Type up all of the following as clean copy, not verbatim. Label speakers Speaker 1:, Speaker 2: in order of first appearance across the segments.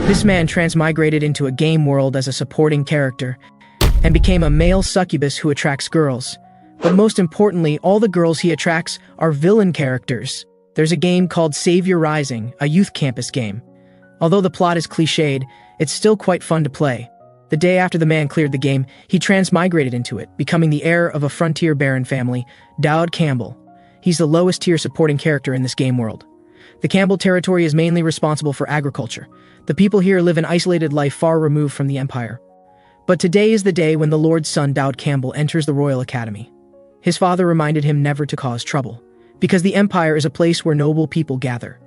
Speaker 1: This man transmigrated into a game world as a supporting character and became a male succubus who attracts girls. But most importantly, all the girls he attracts are villain characters. There's a game called Savior Rising, a youth campus game. Although the plot is cliched, it's still quite fun to play. The day after the man cleared the game, he transmigrated into it, becoming the heir of a frontier baron family, Dowd Campbell. He's the lowest tier supporting character in this game world. The Campbell territory is mainly responsible for agriculture. The people here live an isolated life far removed from the empire. But today is the day when the Lord's son Dowd Campbell enters the Royal Academy. His father reminded him never to cause trouble, because the empire is a place where noble people gather.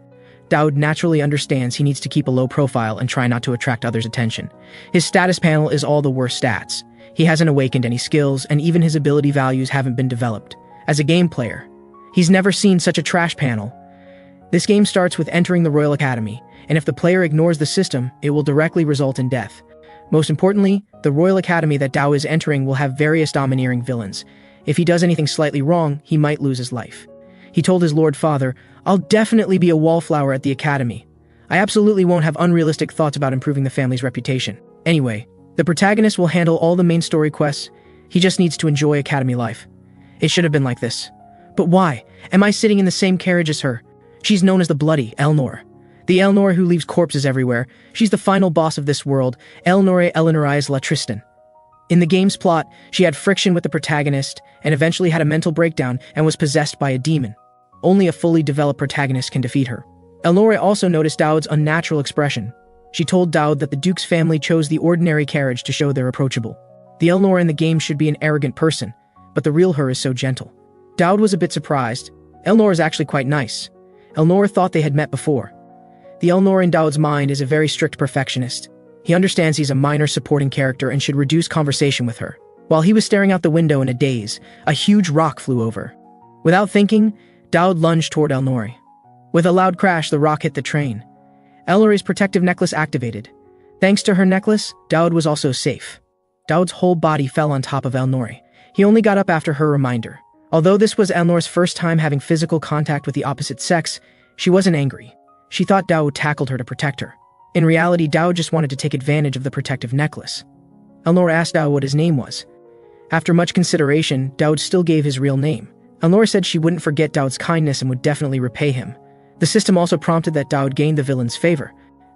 Speaker 1: Dowd naturally understands he needs to keep a low profile and try not to attract others' attention. His status panel is all the worst stats. He hasn't awakened any skills, and even his ability values haven't been developed. As a game player, he's never seen such a trash panel. This game starts with entering the Royal Academy, and if the player ignores the system, it will directly result in death. Most importantly, the Royal Academy that Dowd is entering will have various domineering villains. If he does anything slightly wrong, he might lose his life. He told his Lord Father, "I'll definitely be a wallflower at the academy. I absolutely won't have unrealistic thoughts about improving the family's reputation." Anyway, the protagonist will handle all the main story quests. He just needs to enjoy academy life. It should have been like this. But why? Am I sitting in the same carriage as her? She's known as the Bloody Elnor. The Elnor who leaves corpses everywhere. She's the final boss of this world, Elnore Eleanorais La Tristan. In the game's plot, she had friction with the protagonist and eventually had a mental breakdown and was possessed by a demon. Only a fully developed protagonist can defeat her. Elnore also noticed Dowd's unnatural expression. She told Dowd that the Duke's family chose the ordinary carriage to show they're approachable. The Elnor in the game should be an arrogant person, but the real her is so gentle. Dowd was a bit surprised. Elnor is actually quite nice. Elnor thought they had met before. The Elnor in Dowd's mind is a very strict perfectionist. He understands he's a minor supporting character and should reduce conversation with her. While he was staring out the window in a daze, a huge rock flew over. Without thinking, Dowd lunged toward Elnor. With a loud crash, the rock hit the train. Elnore's protective necklace activated. Thanks to her necklace, Dowd was also safe. Dowd's whole body fell on top of Elnor. He only got up after her reminder. Although this was Elnor's first time having physical contact with the opposite sex, she wasn't angry. She thought Dowd tackled her to protect her. In reality, Dowd just wanted to take advantage of the protective necklace. Elnor asked Dowd what his name was. After much consideration, Dowd still gave his real name. Elnor said she wouldn't forget Dowd's kindness and would definitely repay him. The system also prompted that Dowd gained the villain's favor,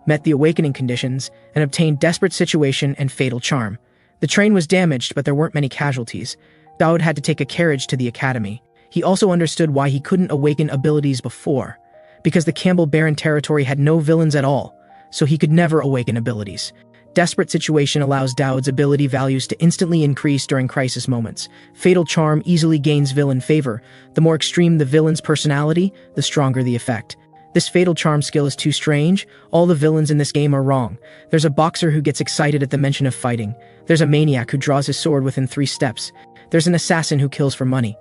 Speaker 1: met the awakening conditions, and obtained Desperate Situation and Fatal Charm. The train was damaged, but there weren't many casualties. Dowd had to take a carriage to the academy. He also understood why he couldn't awaken abilities before. Because the Campbell Baron territory had no villains at all, so he could never awaken abilities. Desperate Situation allows Dowd's ability values to instantly increase during crisis moments. Fatal Charm easily gains villain favor. The more extreme the villain's personality, the stronger the effect. This Fatal Charm skill is too strange. All the villains in this game are wrong. There's a boxer who gets excited at the mention of fighting. There's a maniac who draws his sword within 3 steps. There's an assassin who kills for money.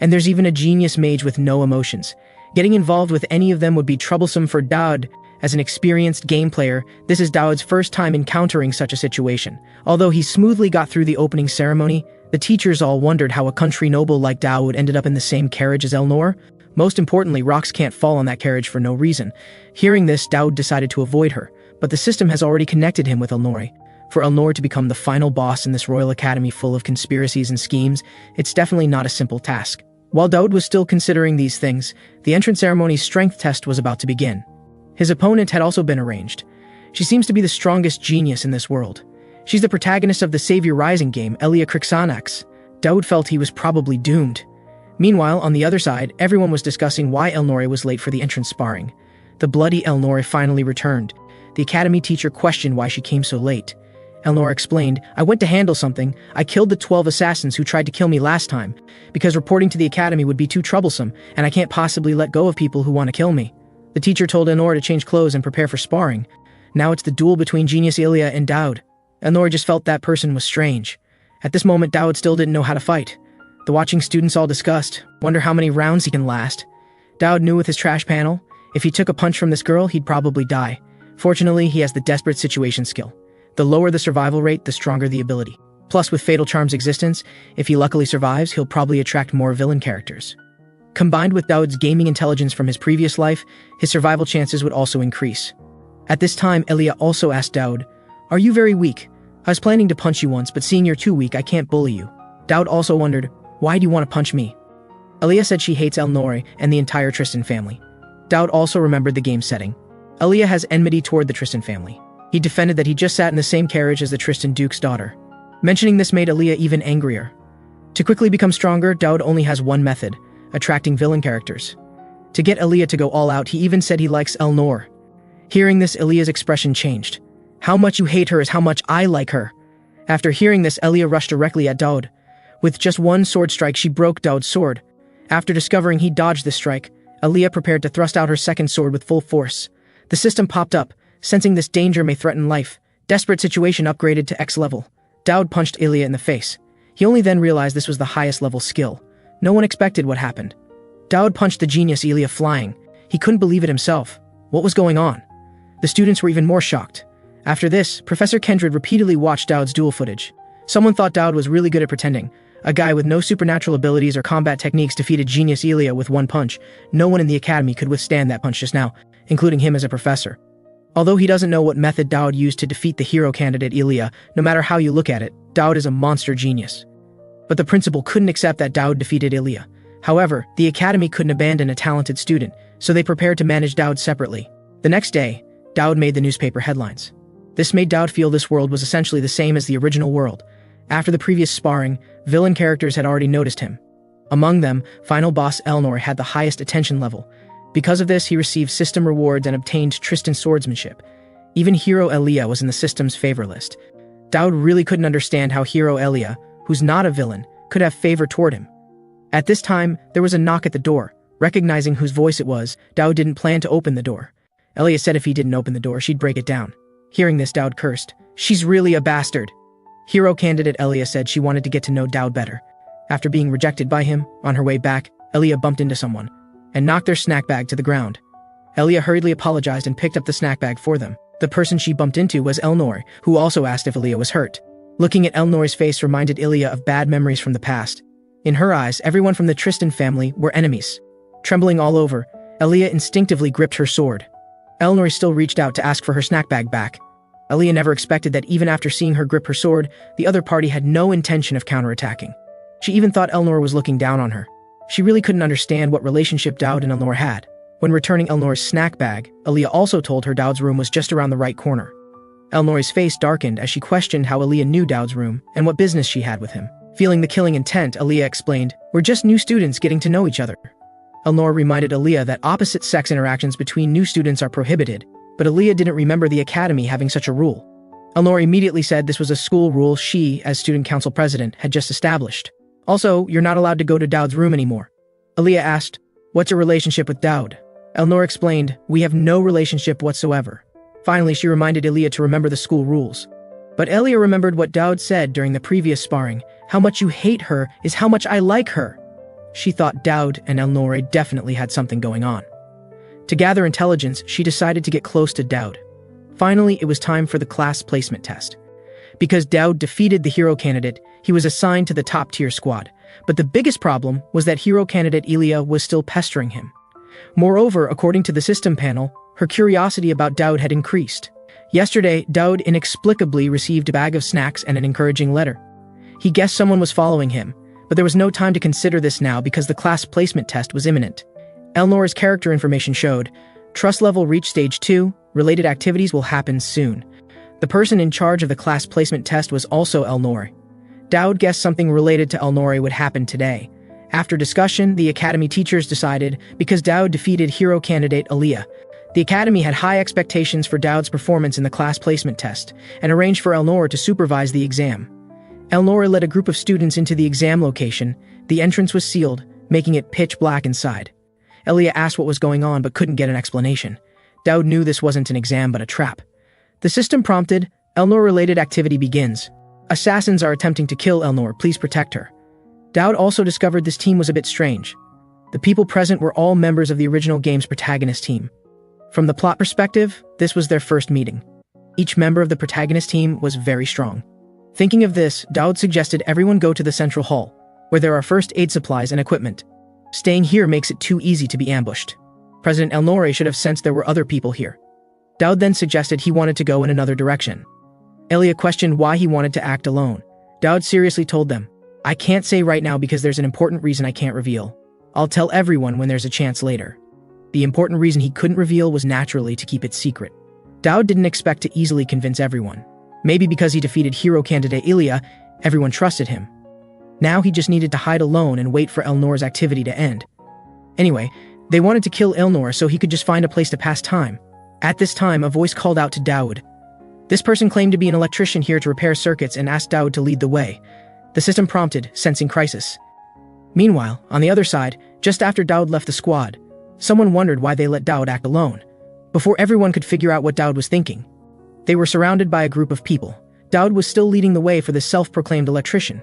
Speaker 1: And there's even a genius mage with no emotions. Getting involved with any of them would be troublesome for Dowd. As an experienced game player, this is Dowd's first time encountering such a situation. Although he smoothly got through the opening ceremony, the teachers all wondered how a country noble like Dowd ended up in the same carriage as Elnor. Most importantly, rocks can't fall on that carriage for no reason. Hearing this, Dowd decided to avoid her, but the system has already connected him with Elnor. For Elnor to become the final boss in this Royal Academy full of conspiracies and schemes, it's definitely not a simple task. While Dowd was still considering these things, the entrance ceremony's strength test was about to begin. His opponent had also been arranged. She seems to be the strongest genius in this world. She's the protagonist of the Savior Rising game, Elia Crixanax. Dowd felt he was probably doomed. Meanwhile, on the other side, everyone was discussing why Elnor was late for the entrance sparring. The bloody Elnor finally returned. The academy teacher questioned why she came so late. Elnor explained, "I went to handle something. I killed the 12 assassins who tried to kill me last time, because reporting to the academy would be too troublesome, and I can't possibly let go of people who want to kill me." The teacher told Elnor to change clothes and prepare for sparring. Now it's the duel between Genius Ilya and Dowd. Elnor just felt that person was strange. At this moment, Dowd still didn't know how to fight. The watching students all discussed, wonder how many rounds he can last. Dowd knew with his trash panel, if he took a punch from this girl, he'd probably die. Fortunately, he has the Desperate Situation skill. The lower the survival rate, the stronger the ability. Plus, with Fatal Charm's existence, if he luckily survives, he'll probably attract more villain characters. Combined with Dowd's gaming intelligence from his previous life, his survival chances would also increase. At this time, Elia also asked Daud, "Are you very weak? I was planning to punch you once, but seeing you're too weak, I can't bully you." Daud also wondered, "Why do you want to punch me?" Elia said she hates Elnor and the entire Tristan family. Daud also remembered the game setting. Elia has enmity toward the Tristan family. He defended that he just sat in the same carriage as the Tristan Duke's daughter. Mentioning this made Elia even angrier. To quickly become stronger, Daud only has one method: attracting villain characters. To get Elia to go all out, he even said he likes Elnor. Hearing this, Elia's expression changed. "How much you hate her is how much I like her." After hearing this, Elia rushed directly at Daud. With just one sword strike, she broke Daud's sword. After discovering he dodged this strike, Elia prepared to thrust out her second sword with full force. The system popped up, sensing this danger may threaten life. Desperate situation upgraded to X level. Daud punched Elia in the face. He only then realized this was the highest level skill. No one expected what happened. Daud punched the genius Elia flying. He couldn't believe it himself. What was going on? The students were even more shocked. After this, Professor Kendred repeatedly watched Daud's duel footage. Someone thought Daud was really good at pretending. A guy with no supernatural abilities or combat techniques defeated genius Elia with one punch. No one in the academy could withstand that punch just now, including him as a professor. Although he doesn't know what method Daud used to defeat the hero candidate Elia, no matter how you look at it, Daud is a monster genius. But the principal couldn't accept that Daud defeated Elia. However, the academy couldn't abandon a talented student, so they prepared to manage Daud separately. The next day, Daud made the newspaper headlines. This made Daud feel this world was essentially the same as the original world. After the previous sparring, villain characters had already noticed him. Among them, final boss Elnor had the highest attention level. Because of this, he received system rewards and obtained Tristan swordsmanship. Even hero Elia was in the system's favor list. Daud really couldn't understand how hero Elia, who's not a villain, could have favor toward him. At this time, there was a knock at the door. Recognizing whose voice it was, Daud didn't plan to open the door. Elia said if he didn't open the door, she'd break it down. Hearing this, Daud cursed. "She's really a bastard." Hero candidate Elia said she wanted to get to know Daud better. After being rejected by him, on her way back, Elia bumped into someone and knocked their snack bag to the ground. Elia hurriedly apologized and picked up the snack bag for them. The person she bumped into was Elnor, who also asked if Elia was hurt. Looking at Elnor's face reminded Elia of bad memories from the past. In her eyes, everyone from the Tristan family were enemies. Trembling all over, Elia instinctively gripped her sword. Elnor still reached out to ask for her snack bag back. Elia never expected that even after seeing her grip her sword, the other party had no intention of counterattacking. She even thought Elnor was looking down on her. She really couldn't understand what relationship Daud and Elnor had. When returning Elnor's snack bag, Elia also told her Daud's room was just around the right corner. Elnor's face darkened as she questioned how Elia knew Daud's room and what business she had with him. Feeling the killing intent, Elia explained, "We're just new students getting to know each other." Elnor reminded Elia that opposite-sex interactions between new students are prohibited, but Elia didn't remember the academy having such a rule. Elnor immediately said this was a school rule she, as student council president, had just established. Also, you're not allowed to go to Daud's room anymore. Elia asked, "What's your relationship with Daud?" Elnor explained, "We have no relationship whatsoever." Finally, she reminded Elia to remember the school rules. But Elia remembered what Daud said during the previous sparring, "How much you hate her is how much I like her." She thought Daud and Elnor definitely had something going on. To gather intelligence, she decided to get close to Daud. Finally, it was time for the class placement test. Because Daud defeated the hero candidate, he was assigned to the top-tier squad. But the biggest problem was that hero candidate Elia was still pestering him. Moreover, according to the system panel, her curiosity about Daud had increased. Yesterday, Daud inexplicably received a bag of snacks and an encouraging letter. He guessed someone was following him, but there was no time to consider this now because the class placement test was imminent. Elnor's character information showed, trust level reached stage 2, related activities will happen soon. The person in charge of the class placement test was also Elnor. Daud guessed something related to Elnor would happen today. After discussion, the academy teachers decided, because Daud defeated hero candidate Elia, the academy had high expectations for Daud's performance in the class placement test, and arranged for Elnor to supervise the exam. Elnor led a group of students into the exam location. The entrance was sealed, making it pitch black inside. Elia asked what was going on but couldn't get an explanation. Daud knew this wasn't an exam but a trap. The system prompted, Elnor-related activity begins. Assassins are attempting to kill Elnor, please protect her. Daud also discovered this team was a bit strange. The people present were all members of the original game's protagonist team. From the plot perspective, this was their first meeting. Each member of the protagonist team was very strong. Thinking of this, Daud suggested everyone go to the central hall, where there are first aid supplies and equipment. Staying here makes it too easy to be ambushed. President Elnor should have sensed there were other people here. Dowd then suggested he wanted to go in another direction. Elia questioned why he wanted to act alone. Dowd seriously told them, "I can't say right now because there's an important reason I can't reveal. I'll tell everyone when there's a chance later." The important reason he couldn't reveal was naturally to keep it secret. Dowd didn't expect to easily convince everyone. Maybe because he defeated hero candidate Ilya, everyone trusted him. Now he just needed to hide alone and wait for Elnor's activity to end. Anyway, they wanted to kill Elnor so he could just find a place to pass time. At this time, a voice called out to Dowd. This person claimed to be an electrician here to repair circuits and asked Dowd to lead the way. The system prompted, sensing crisis. Meanwhile, on the other side, just after Dowd left the squad, someone wondered why they let Dowd act alone. Before everyone could figure out what Dowd was thinking, they were surrounded by a group of people. Dowd was still leading the way for the self-proclaimed electrician.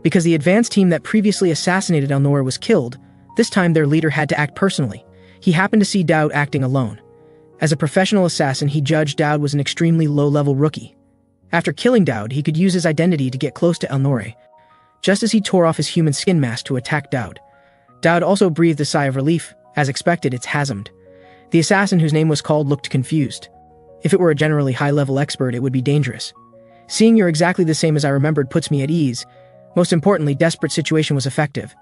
Speaker 1: Because the advanced team that previously assassinated Elnor was killed, this time their leader had to act personally. He happened to see Dowd acting alone. As a professional assassin, he judged Dowd was an extremely low-level rookie. After killing Dowd, he could use his identity to get close to Elnor, just as he tore off his human skin mask to attack Dowd. Dowd also breathed a sigh of relief. As expected, it's Hazmed. The assassin whose name was called looked confused. If it were a generally high-level expert, it would be dangerous. Seeing you're exactly the same as I remembered puts me at ease. Most importantly, desperate situation was effective.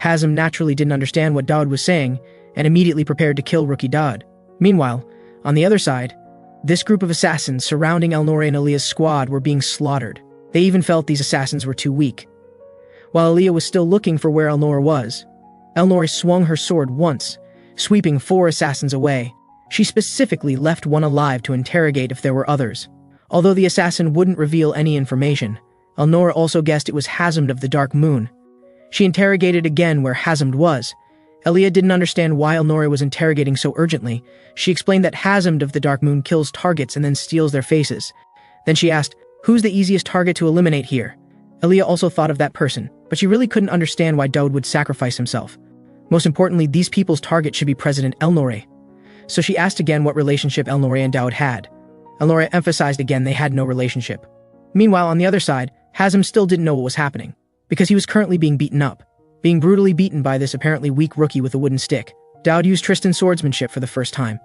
Speaker 1: Hazem naturally didn't understand what Dowd was saying and immediately prepared to kill rookie Dowd. Meanwhile, on the other side, this group of assassins surrounding Elnor and Elia's squad were being slaughtered. They even felt these assassins were too weak. While Elia was still looking for where Elnor was, Elnor swung her sword once, sweeping 4 assassins away. She specifically left one alive to interrogate if there were others. Although the assassin wouldn't reveal any information, Elnor also guessed it was Hazmed of the Dark Moon. She interrogated again where Hazmed was. Elia didn't understand why Elnor was interrogating so urgently. She explained that Hazmed of the Dark Moon kills targets and then steals their faces. Then she asked, "Who's the easiest target to eliminate here?" Elia also thought of that person, but she really couldn't understand why Dowd would sacrifice himself. Most importantly, these people's target should be President Elnor. So she asked again what relationship Elnor and Dowd had. Elnor emphasized again they had no relationship. Meanwhile, on the other side, Hazem still didn't know what was happening, because he was currently being beaten up. Being brutally beaten by this apparently weak rookie with a wooden stick. Dowd used Tristan's swordsmanship for the first time.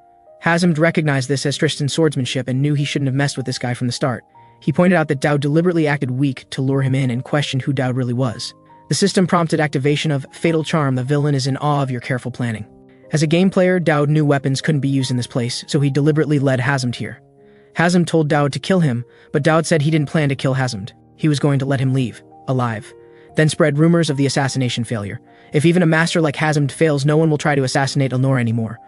Speaker 1: Hazem recognized this as Tristan's swordsmanship and knew he shouldn't have messed with this guy from the start. He pointed out that Dowd deliberately acted weak to lure him in and questioned who Dowd really was. The system prompted activation of Fatal Charm. The villain is in awe of your careful planning. As a game player, Dowd knew weapons couldn't be used in this place, so he deliberately led Hazem here. Hazem told Dowd to kill him, but Dowd said he didn't plan to kill Hazem. He was going to let him leave, alive. Then spread rumors of the assassination failure. If even a master like Hazem fails, no one will try to assassinate Elnor anymore.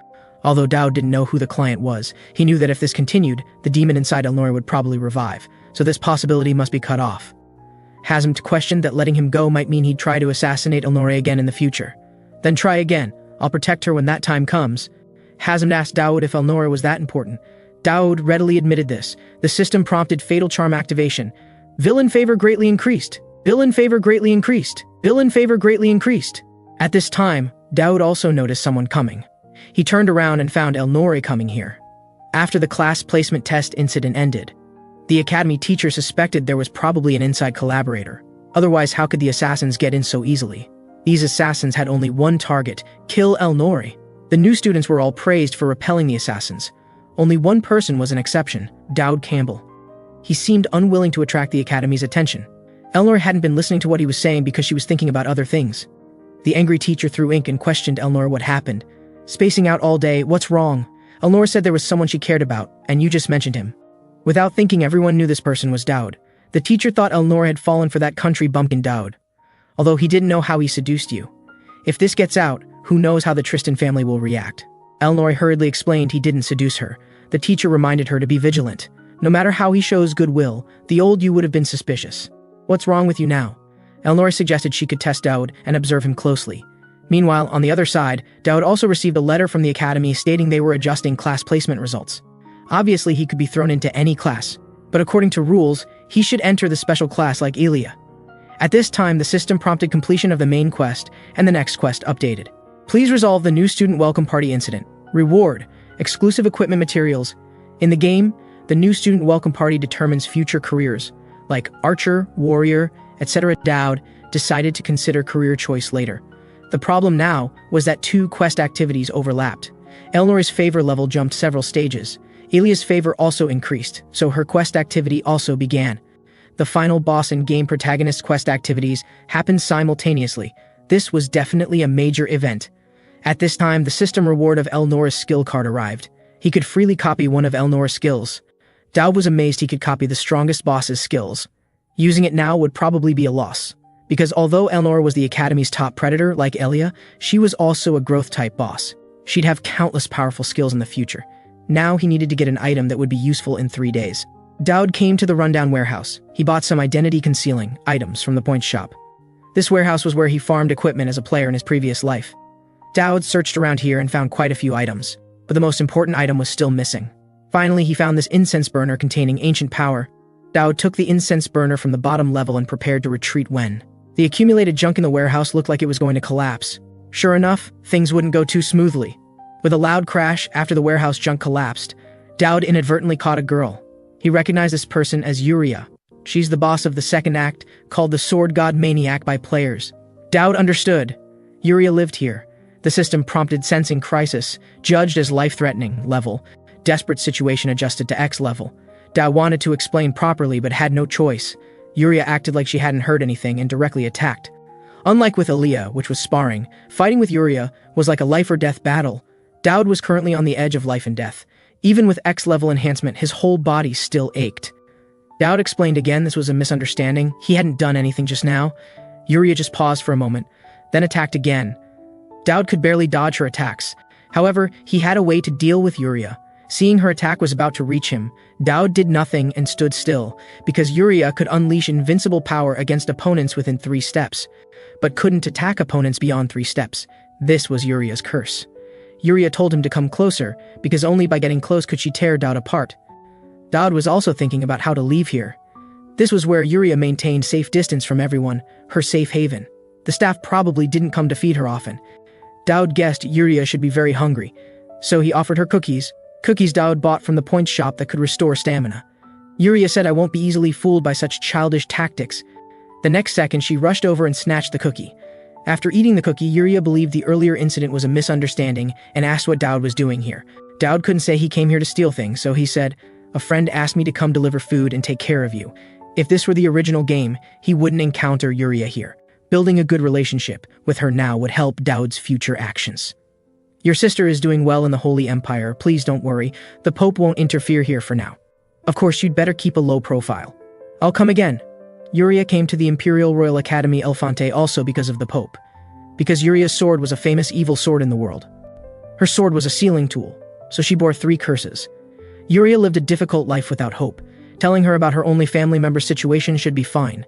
Speaker 1: Although Dowd didn't know who the client was, he knew that if this continued, the demon inside Elnor would probably revive, so this possibility must be cut off. Hazem questioned that letting him go might mean he'd try to assassinate Elnor again in the future. Then try again. I'll protect her when that time comes. Hazem asked Dowd if Elnor was that important. Dowd readily admitted this. The system prompted Fatal Charm activation. Villain favor greatly increased. Villain favor greatly increased. Villain favor greatly increased. At this time, Dowd also noticed someone coming. He turned around and found Elnor coming here. After the class placement test incident ended, the academy teacher suspected there was probably an inside collaborator. Otherwise, how could the assassins get in so easily? These assassins had only one target, kill Elnor. The new students were all praised for repelling the assassins. Only one person was an exception, Dowd Campbell. He seemed unwilling to attract the academy's attention. Elnor hadn't been listening to what he was saying because she was thinking about other things. The angry teacher threw ink and questioned Elnor what happened. Spacing out all day, what's wrong? Elnor said there was someone she cared about, and you just mentioned him. Without thinking, everyone knew this person was Dowd. The teacher thought Elnor had fallen for that country bumpkin Dowd. Although he didn't know how he seduced you. If this gets out, who knows how the Tristan family will react. Elnor hurriedly explained he didn't seduce her. The teacher reminded her to be vigilant. No matter how he shows goodwill, the old you would have been suspicious. What's wrong with you now? Elnor suggested she could test Dowd and observe him closely. Meanwhile, on the other side, Dowd also received a letter from the academy stating they were adjusting class placement results. Obviously, he could be thrown into any class, but according to rules, he should enter the special class like Ilya. At this time, the system prompted completion of the main quest, and the next quest updated. Please resolve the new student welcome party incident. Reward: exclusive equipment materials. In the game, the new student welcome party determines future careers, like archer, warrior, etc. Dowd decided to consider career choice later. The problem now was that 2 quest activities overlapped. Elnor's favor level jumped several stages. Elia's favor also increased, so her quest activity also began. The final boss and game protagonist's quest activities happened simultaneously. This was definitely a major event. At this time, the system reward of Elnora's skill card arrived. He could freely copy one of Elnora's skills. Dowd was amazed he could copy the strongest boss's skills. Using it now would probably be a loss, because although Elnora was the Academy's top predator, like Elia, she was also a growth-type boss. She'd have countless powerful skills in the future. Now he needed to get an item that would be useful in 3 days. Dowd came to the rundown warehouse. He bought some identity-concealing items from the point shop. This warehouse was where he farmed equipment as a player in his previous life. Dowd searched around here and found quite a few items, but the most important item was still missing. Finally, he found this incense burner containing ancient power. Dowd took the incense burner from the bottom level and prepared to retreat when the accumulated junk in the warehouse looked like it was going to collapse. Sure enough, things wouldn't go too smoothly. With a loud crash after the warehouse junk collapsed, Dowd inadvertently caught a girl. He recognized this person as Yuria. She's the boss of the second act, called the Sword God Maniac by players. Dowd understood. Yuria lived here. The system prompted sensing crisis, judged as life-threatening level, desperate situation adjusted to X level. Dowd wanted to explain properly but had no choice. Yuria acted like she hadn't heard anything and directly attacked. Unlike with Elia, which was sparring, fighting with Yuria was like a life-or-death battle. Dowd was currently on the edge of life and death. Even with X-level enhancement, his whole body still ached. Dowd explained again this was a misunderstanding. He hadn't done anything just now. Yuria just paused for a moment, then attacked again. Dowd could barely dodge her attacks. However, he had a way to deal with Yuria. Seeing her attack was about to reach him, Dowd did nothing and stood still, because Yuria could unleash invincible power against opponents within 3 steps, but couldn't attack opponents beyond 3 steps. This was Yuria's curse. Yuria told him to come closer, because only by getting close could she tear Dowd apart. Dowd was also thinking about how to leave here. This was where Yuria maintained safe distance from everyone, her safe haven. The staff probably didn't come to feed her often. Dowd guessed Yuria should be very hungry, so he offered her cookies. Cookies Dowd bought from the point shop that could restore stamina. Yuria said, "I won't be easily fooled by such childish tactics." The next second, she rushed over and snatched the cookie. After eating the cookie, Yuria believed the earlier incident was a misunderstanding and asked what Dowd was doing here. Dowd couldn't say he came here to steal things, so he said, "A friend asked me to come deliver food and take care of you." If this were the original game, he wouldn't encounter Yuria here. Building a good relationship with her now would help Dowd's future actions. "Your sister is doing well in the Holy Empire. Please don't worry. The Pope won't interfere here for now. Of course, you'd better keep a low profile. I'll come again." Yuria came to the Imperial Royal Academy Elefante also because of the Pope. Because Yuria's sword was a famous evil sword in the world. Her sword was a sealing tool, so she bore 3 curses. Yuria lived a difficult life without hope. Telling her about her only family member's situation should be fine.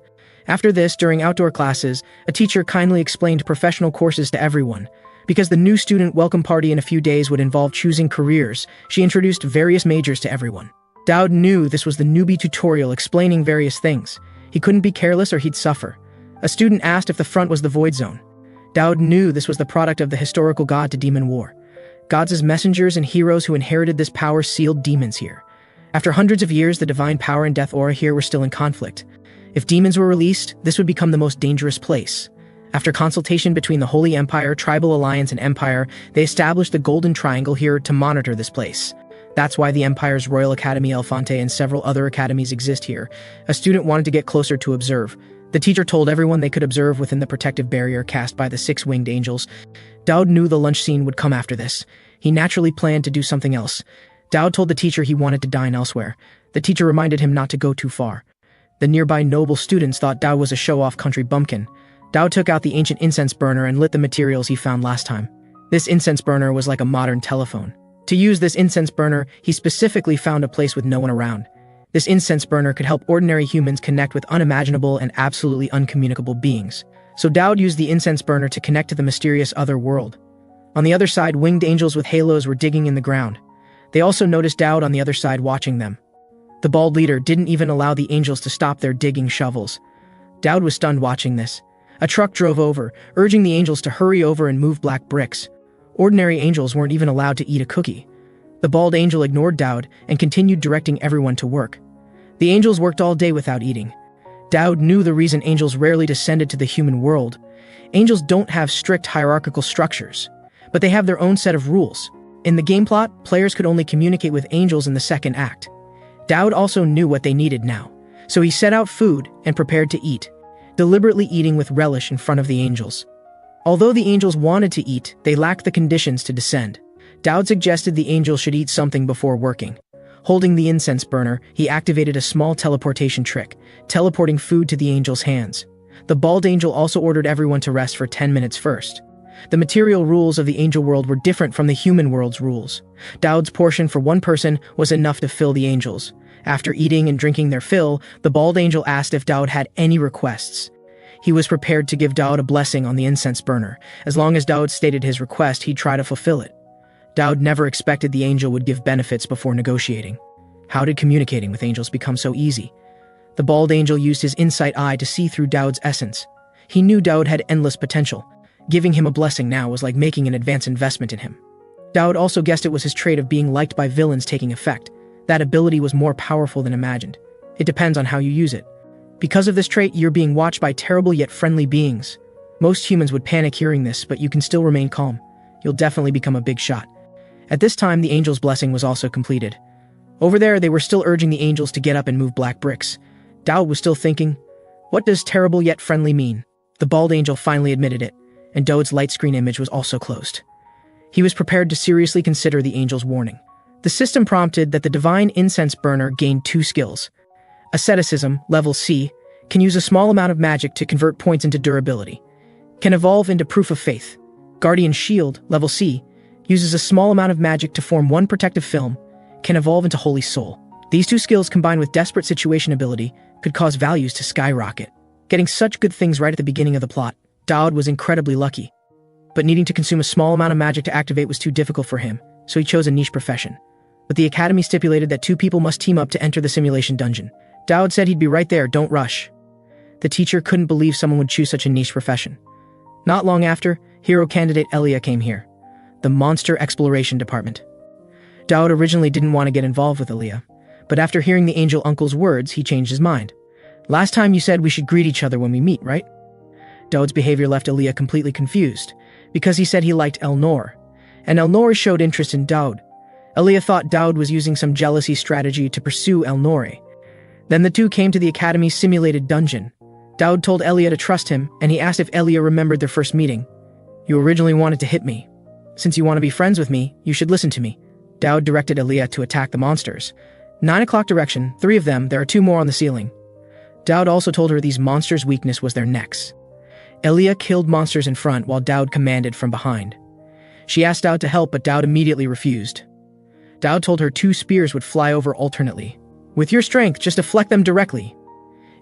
Speaker 1: After this, during outdoor classes, a teacher kindly explained professional courses to everyone. Because the new student welcome party in a few days would involve choosing careers, she introduced various majors to everyone. Dowd knew this was the newbie tutorial explaining various things. He couldn't be careless or he'd suffer. A student asked if the front was the Void Zone. Dowd knew this was the product of the historical god to demon war. Gods as messengers and heroes who inherited this power sealed demons here. After hundreds of years, the divine power and death aura here were still in conflict. If demons were released, this would become the most dangerous place. After consultation between the Holy Empire, Tribal Alliance, and Empire, they established the Golden Triangle here to monitor this place. That's why the Empire's Royal Academy Elefante and several other academies exist here. A student wanted to get closer to observe. The teacher told everyone they could observe within the protective barrier cast by the 6 winged angels. Dowd knew the lunch scene would come after this. He naturally planned to do something else. Dowd told the teacher he wanted to dine elsewhere. The teacher reminded him not to go too far. The nearby noble students thought Dowd was a show-off country bumpkin. Dowd took out the ancient incense burner and lit the materials he found last time. This incense burner was like a modern telephone. To use this incense burner, he specifically found a place with no one around. This incense burner could help ordinary humans connect with unimaginable and absolutely uncommunicable beings. So Dowd used the incense burner to connect to the mysterious other world. On the other side, winged angels with halos were digging in the ground. They also noticed Dowd on the other side watching them. The bald leader didn't even allow the angels to stop their digging shovels. Dowd was stunned watching this. A truck drove over, urging the angels to hurry over and move black bricks. Ordinary angels weren't even allowed to eat a cookie. The bald angel ignored Dowd and continued directing everyone to work. The angels worked all day without eating. Dowd knew the reason angels rarely descended to the human world. Angels don't have strict hierarchical structures, but they have their own set of rules. In the game plot, players could only communicate with angels in the second act. Daud also knew what they needed now, so he set out food and prepared to eat, deliberately eating with relish in front of the angels. Although the angels wanted to eat, they lacked the conditions to descend. Daud suggested the angels should eat something before working. Holding the incense burner, he activated a small teleportation trick, teleporting food to the angels' hands. The bald angel also ordered everyone to rest for 10 minutes first. The material rules of the angel world were different from the human world's rules. Daud's portion for one person was enough to fill the angels. After eating and drinking their fill, the bald angel asked if Daud had any requests. He was prepared to give Daud a blessing on the incense burner. As long as Daud stated his request, he'd try to fulfill it. Daud never expected the angel would give benefits before negotiating. How did communicating with angels become so easy? The bald angel used his insight eye to see through Daud's essence. He knew Daud had endless potential. Giving him a blessing now was like making an advance investment in him. Daud also guessed it was his trait of being liked by villains taking effect. That ability was more powerful than imagined. It depends on how you use it. Because of this trait, you're being watched by terrible yet friendly beings. Most humans would panic hearing this, but you can still remain calm. You'll definitely become a big shot. At this time, the angel's blessing was also completed. Over there, they were still urging the angels to get up and move black bricks. Daud was still thinking, what does terrible yet friendly mean? The bald angel finally admitted it, and Daud's light screen image was also closed. He was prepared to seriously consider the angel's warning. The system prompted that the divine incense burner gained 2 skills. Asceticism, level C, can use a small amount of magic to convert points into durability. Can evolve into proof of faith. Guardian shield, level C, uses a small amount of magic to form 1 protective film. Can evolve into holy soul. These 2 skills combined with desperate situation ability could cause values to skyrocket. Getting such good things right at the beginning of the plot, Daud was incredibly lucky. But needing to consume a small amount of magic to activate was too difficult for him, so he chose a niche profession. But the academy stipulated that 2 people must team up to enter the simulation dungeon. Daud said he'd be right there, don't rush. The teacher couldn't believe someone would choose such a niche profession. Not long after, hero candidate Elia came here. The Monster Exploration Department. Daud originally didn't want to get involved with Elia, but after hearing the angel uncle's words, he changed his mind. Last time you said we should greet each other when we meet, right? Daud's behavior left Elia completely confused, because he said he liked Elnor, and Elnor showed interest in Daud. Elia thought Daud was using some jealousy strategy to pursue Elnor. Then the 2 came to the academy's simulated dungeon. Daud told Elia to trust him, and he asked if Elia remembered their first meeting. You originally wanted to hit me. Since you want to be friends with me, you should listen to me. Daud directed Elia to attack the monsters. 9 o'clock direction, 3 of them, there are 2 more on the ceiling. Daud also told her these monsters' weakness was their necks. Elia killed monsters in front while Daud commanded from behind. She asked Daud to help, but Daud immediately refused. Daud told her 2 spears would fly over alternately. With your strength, just deflect them directly.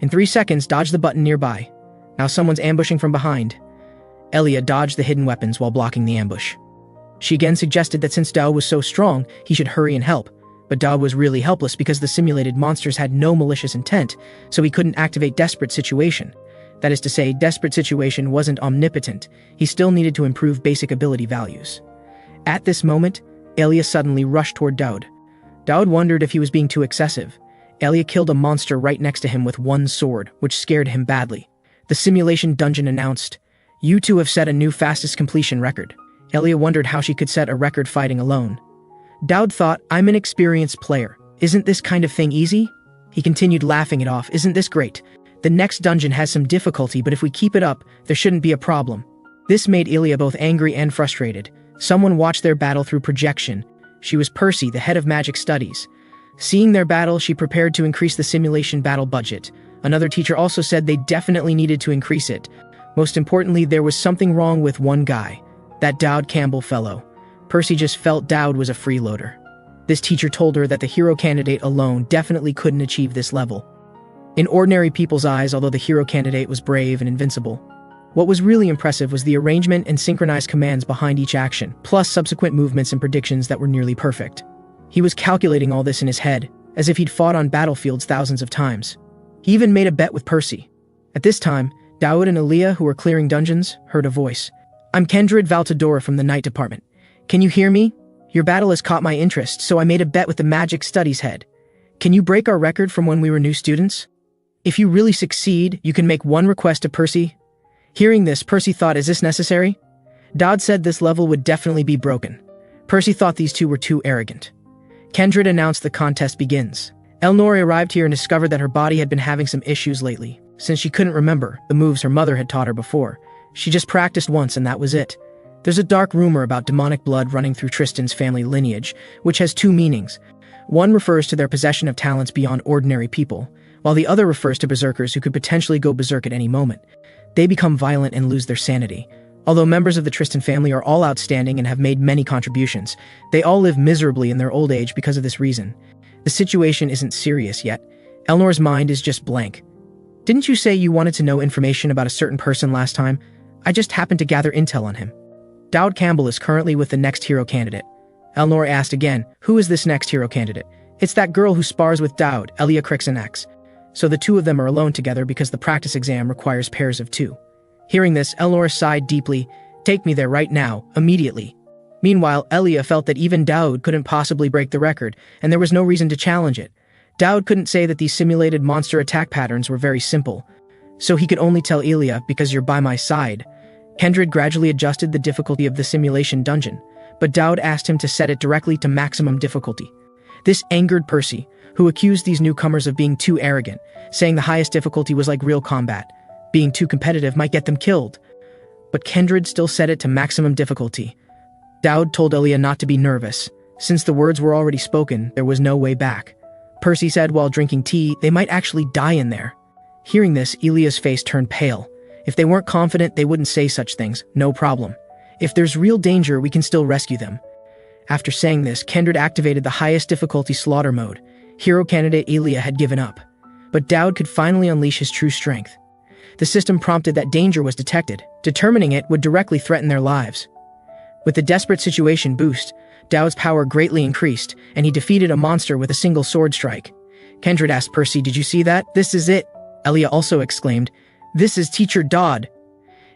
Speaker 1: In 3 seconds, dodge the button nearby. Now someone's ambushing from behind. Elia dodged the hidden weapons while blocking the ambush. She again suggested that since Daud was so strong, he should hurry and help. But Daud was really helpless because the simulated monsters had no malicious intent, so he couldn't activate Desperate Situation. That is to say, Desperate Situation wasn't omnipotent. He still needed to improve basic ability values. At this moment, Elia suddenly rushed toward Daud. Daud wondered if he was being too excessive. Elia killed a monster right next to him with 1 sword, which scared him badly. The simulation dungeon announced, "You 2 have set a new fastest completion record." Elia wondered how she could set a record fighting alone. Daud thought, I'm an experienced player. Isn't this kind of thing easy? He continued laughing it off. Isn't this great? The next dungeon has some difficulty, but if we keep it up, there shouldn't be a problem. This made Elia both angry and frustrated. Someone watched their battle through projection. She was Percy, the head of magic studies. Seeing their battle, she prepared to increase the simulation battle budget. Another teacher also said they definitely needed to increase it. Most importantly, there was something wrong with one guy. That Daud Campbell fellow. Percy just felt Daud was a freeloader. This teacher told her that the hero candidate alone definitely couldn't achieve this level. In ordinary people's eyes, although the hero candidate was brave and invincible, what was really impressive was the arrangement and synchronized commands behind each action, plus subsequent movements and predictions that were nearly perfect. He was calculating all this in his head, as if he'd fought on battlefields thousands of times. He even made a bet with Percy. At this time, Daud and Elia, who were clearing dungeons, heard a voice. I'm Kendrid Valtadora from the Night Department. Can you hear me? Your battle has caught my interest, so I made a bet with the Magic Studies head. Can you break our record from when we were new students? If you really succeed, you can make one request to Percy. Hearing this, Percy thought, is this necessary? Daud said this level would definitely be broken. Percy thought these two were too arrogant. Kindred announced the contest begins. Elnor arrived here and discovered that her body had been having some issues lately. Since she couldn't remember the moves her mother had taught her before, she just practiced once and that was it. There's a dark rumor about demonic blood running through Tristan's family lineage, which has two meanings. One refers to their possession of talents beyond ordinary people, while the other refers to berserkers who could potentially go berserk at any moment. They become violent and lose their sanity. Although members of the Tristan family are all outstanding and have made many contributions, they all live miserably in their old age because of this reason. The situation isn't serious yet. Elnor's mind is just blank. Didn't you say you wanted to know information about a certain person last time? I just happened to gather intel on him. Dowd Campbell is currently with the next hero candidate. Elnor asked again, who is this next hero candidate? It's that girl who spars with Dowd, Elia Crixinax. So the two of them are alone together because the practice exam requires pairs of two. Hearing this, Elnor sighed deeply. Take me there right now, immediately. Meanwhile, Elia felt that even Dowd couldn't possibly break the record, and there was no reason to challenge it. Dowd couldn't say that these simulated monster attack patterns were very simple, so he could only tell Elia, because you're by my side. Kindred gradually adjusted the difficulty of the simulation dungeon, but Dowd asked him to set it directly to maximum difficulty. This angered Percy, who accused these newcomers of being too arrogant, saying the highest difficulty was like real combat. Being too competitive might get them killed. But Kindred still set it to maximum difficulty. Dowd told Elia not to be nervous. Since the words were already spoken, there was no way back. Percy said while drinking tea, they might actually die in there. Hearing this, Elia's face turned pale. If they weren't confident, they wouldn't say such things. No problem. If there's real danger, we can still rescue them. After saying this, Kindred activated the highest difficulty slaughter mode. Hero candidate Elia had given up. But Dowd could finally unleash his true strength. The system prompted that danger was detected. Determining it would directly threaten their lives. With the desperate situation boost, Dowd's power greatly increased, and he defeated a monster with a single sword strike. Kindred asked Percy, did you see that? This is it. Elia also exclaimed, this is Teacher Dowd.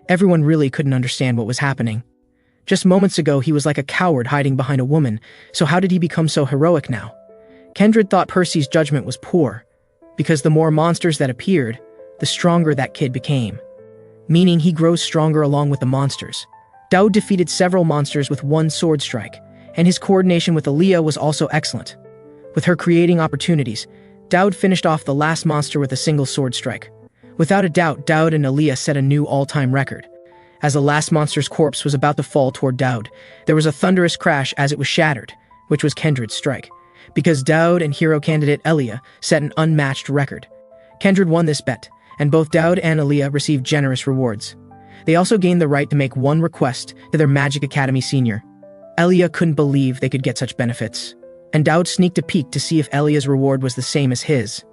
Speaker 1: Everyone really couldn't understand what was happening. Just moments ago, he was like a coward hiding behind a woman, so how did he become so heroic now? Kindred thought Percy's judgment was poor, because the more monsters that appeared, the stronger that kid became. Meaning he grows stronger along with the monsters. Dowd defeated several monsters with one sword strike, and his coordination with Elia was also excellent. With her creating opportunities, Dowd finished off the last monster with a single sword strike. Without a doubt, Dowd and Elia set a new all-time record. As the last monster's corpse was about to fall toward Dowd, there was a thunderous crash as it was shattered, which was Kindred's strike. Because Dowd and hero candidate Elia set an unmatched record. Kindred won this bet, and both Dowd and Elia received generous rewards. They also gained the right to make one request to their Magic Academy senior. Elia couldn't believe they could get such benefits, and Dowd sneaked a peek to see if Elia's reward was the same as his.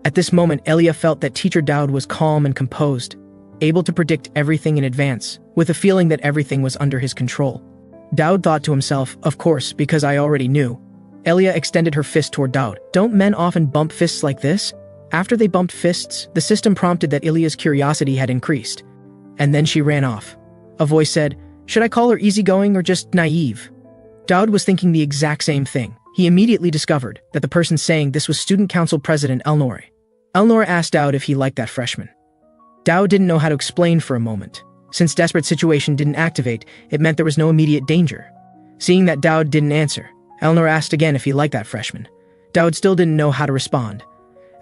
Speaker 1: At this moment, Elia felt that Teacher Dowd was calm and composed, able to predict everything in advance, with a feeling that everything was under his control. Dowd thought to himself, of course, because I already knew. Elia extended her fist toward Dowd. Don't men often bump fists like this? After they bumped fists, the system prompted that Elia's curiosity had increased. And then she ran off. A voice said, should I call her easygoing or just naive? Dowd was thinking the exact same thing. He immediately discovered that the person saying this was Student Council President Elnor. Elnor asked Dowd if he liked that freshman. Dowd didn't know how to explain for a moment. Since desperate situation didn't activate, it meant there was no immediate danger. Seeing that Dowd didn't answer, Elnor asked again if he liked that freshman. Dowd still didn't know how to respond.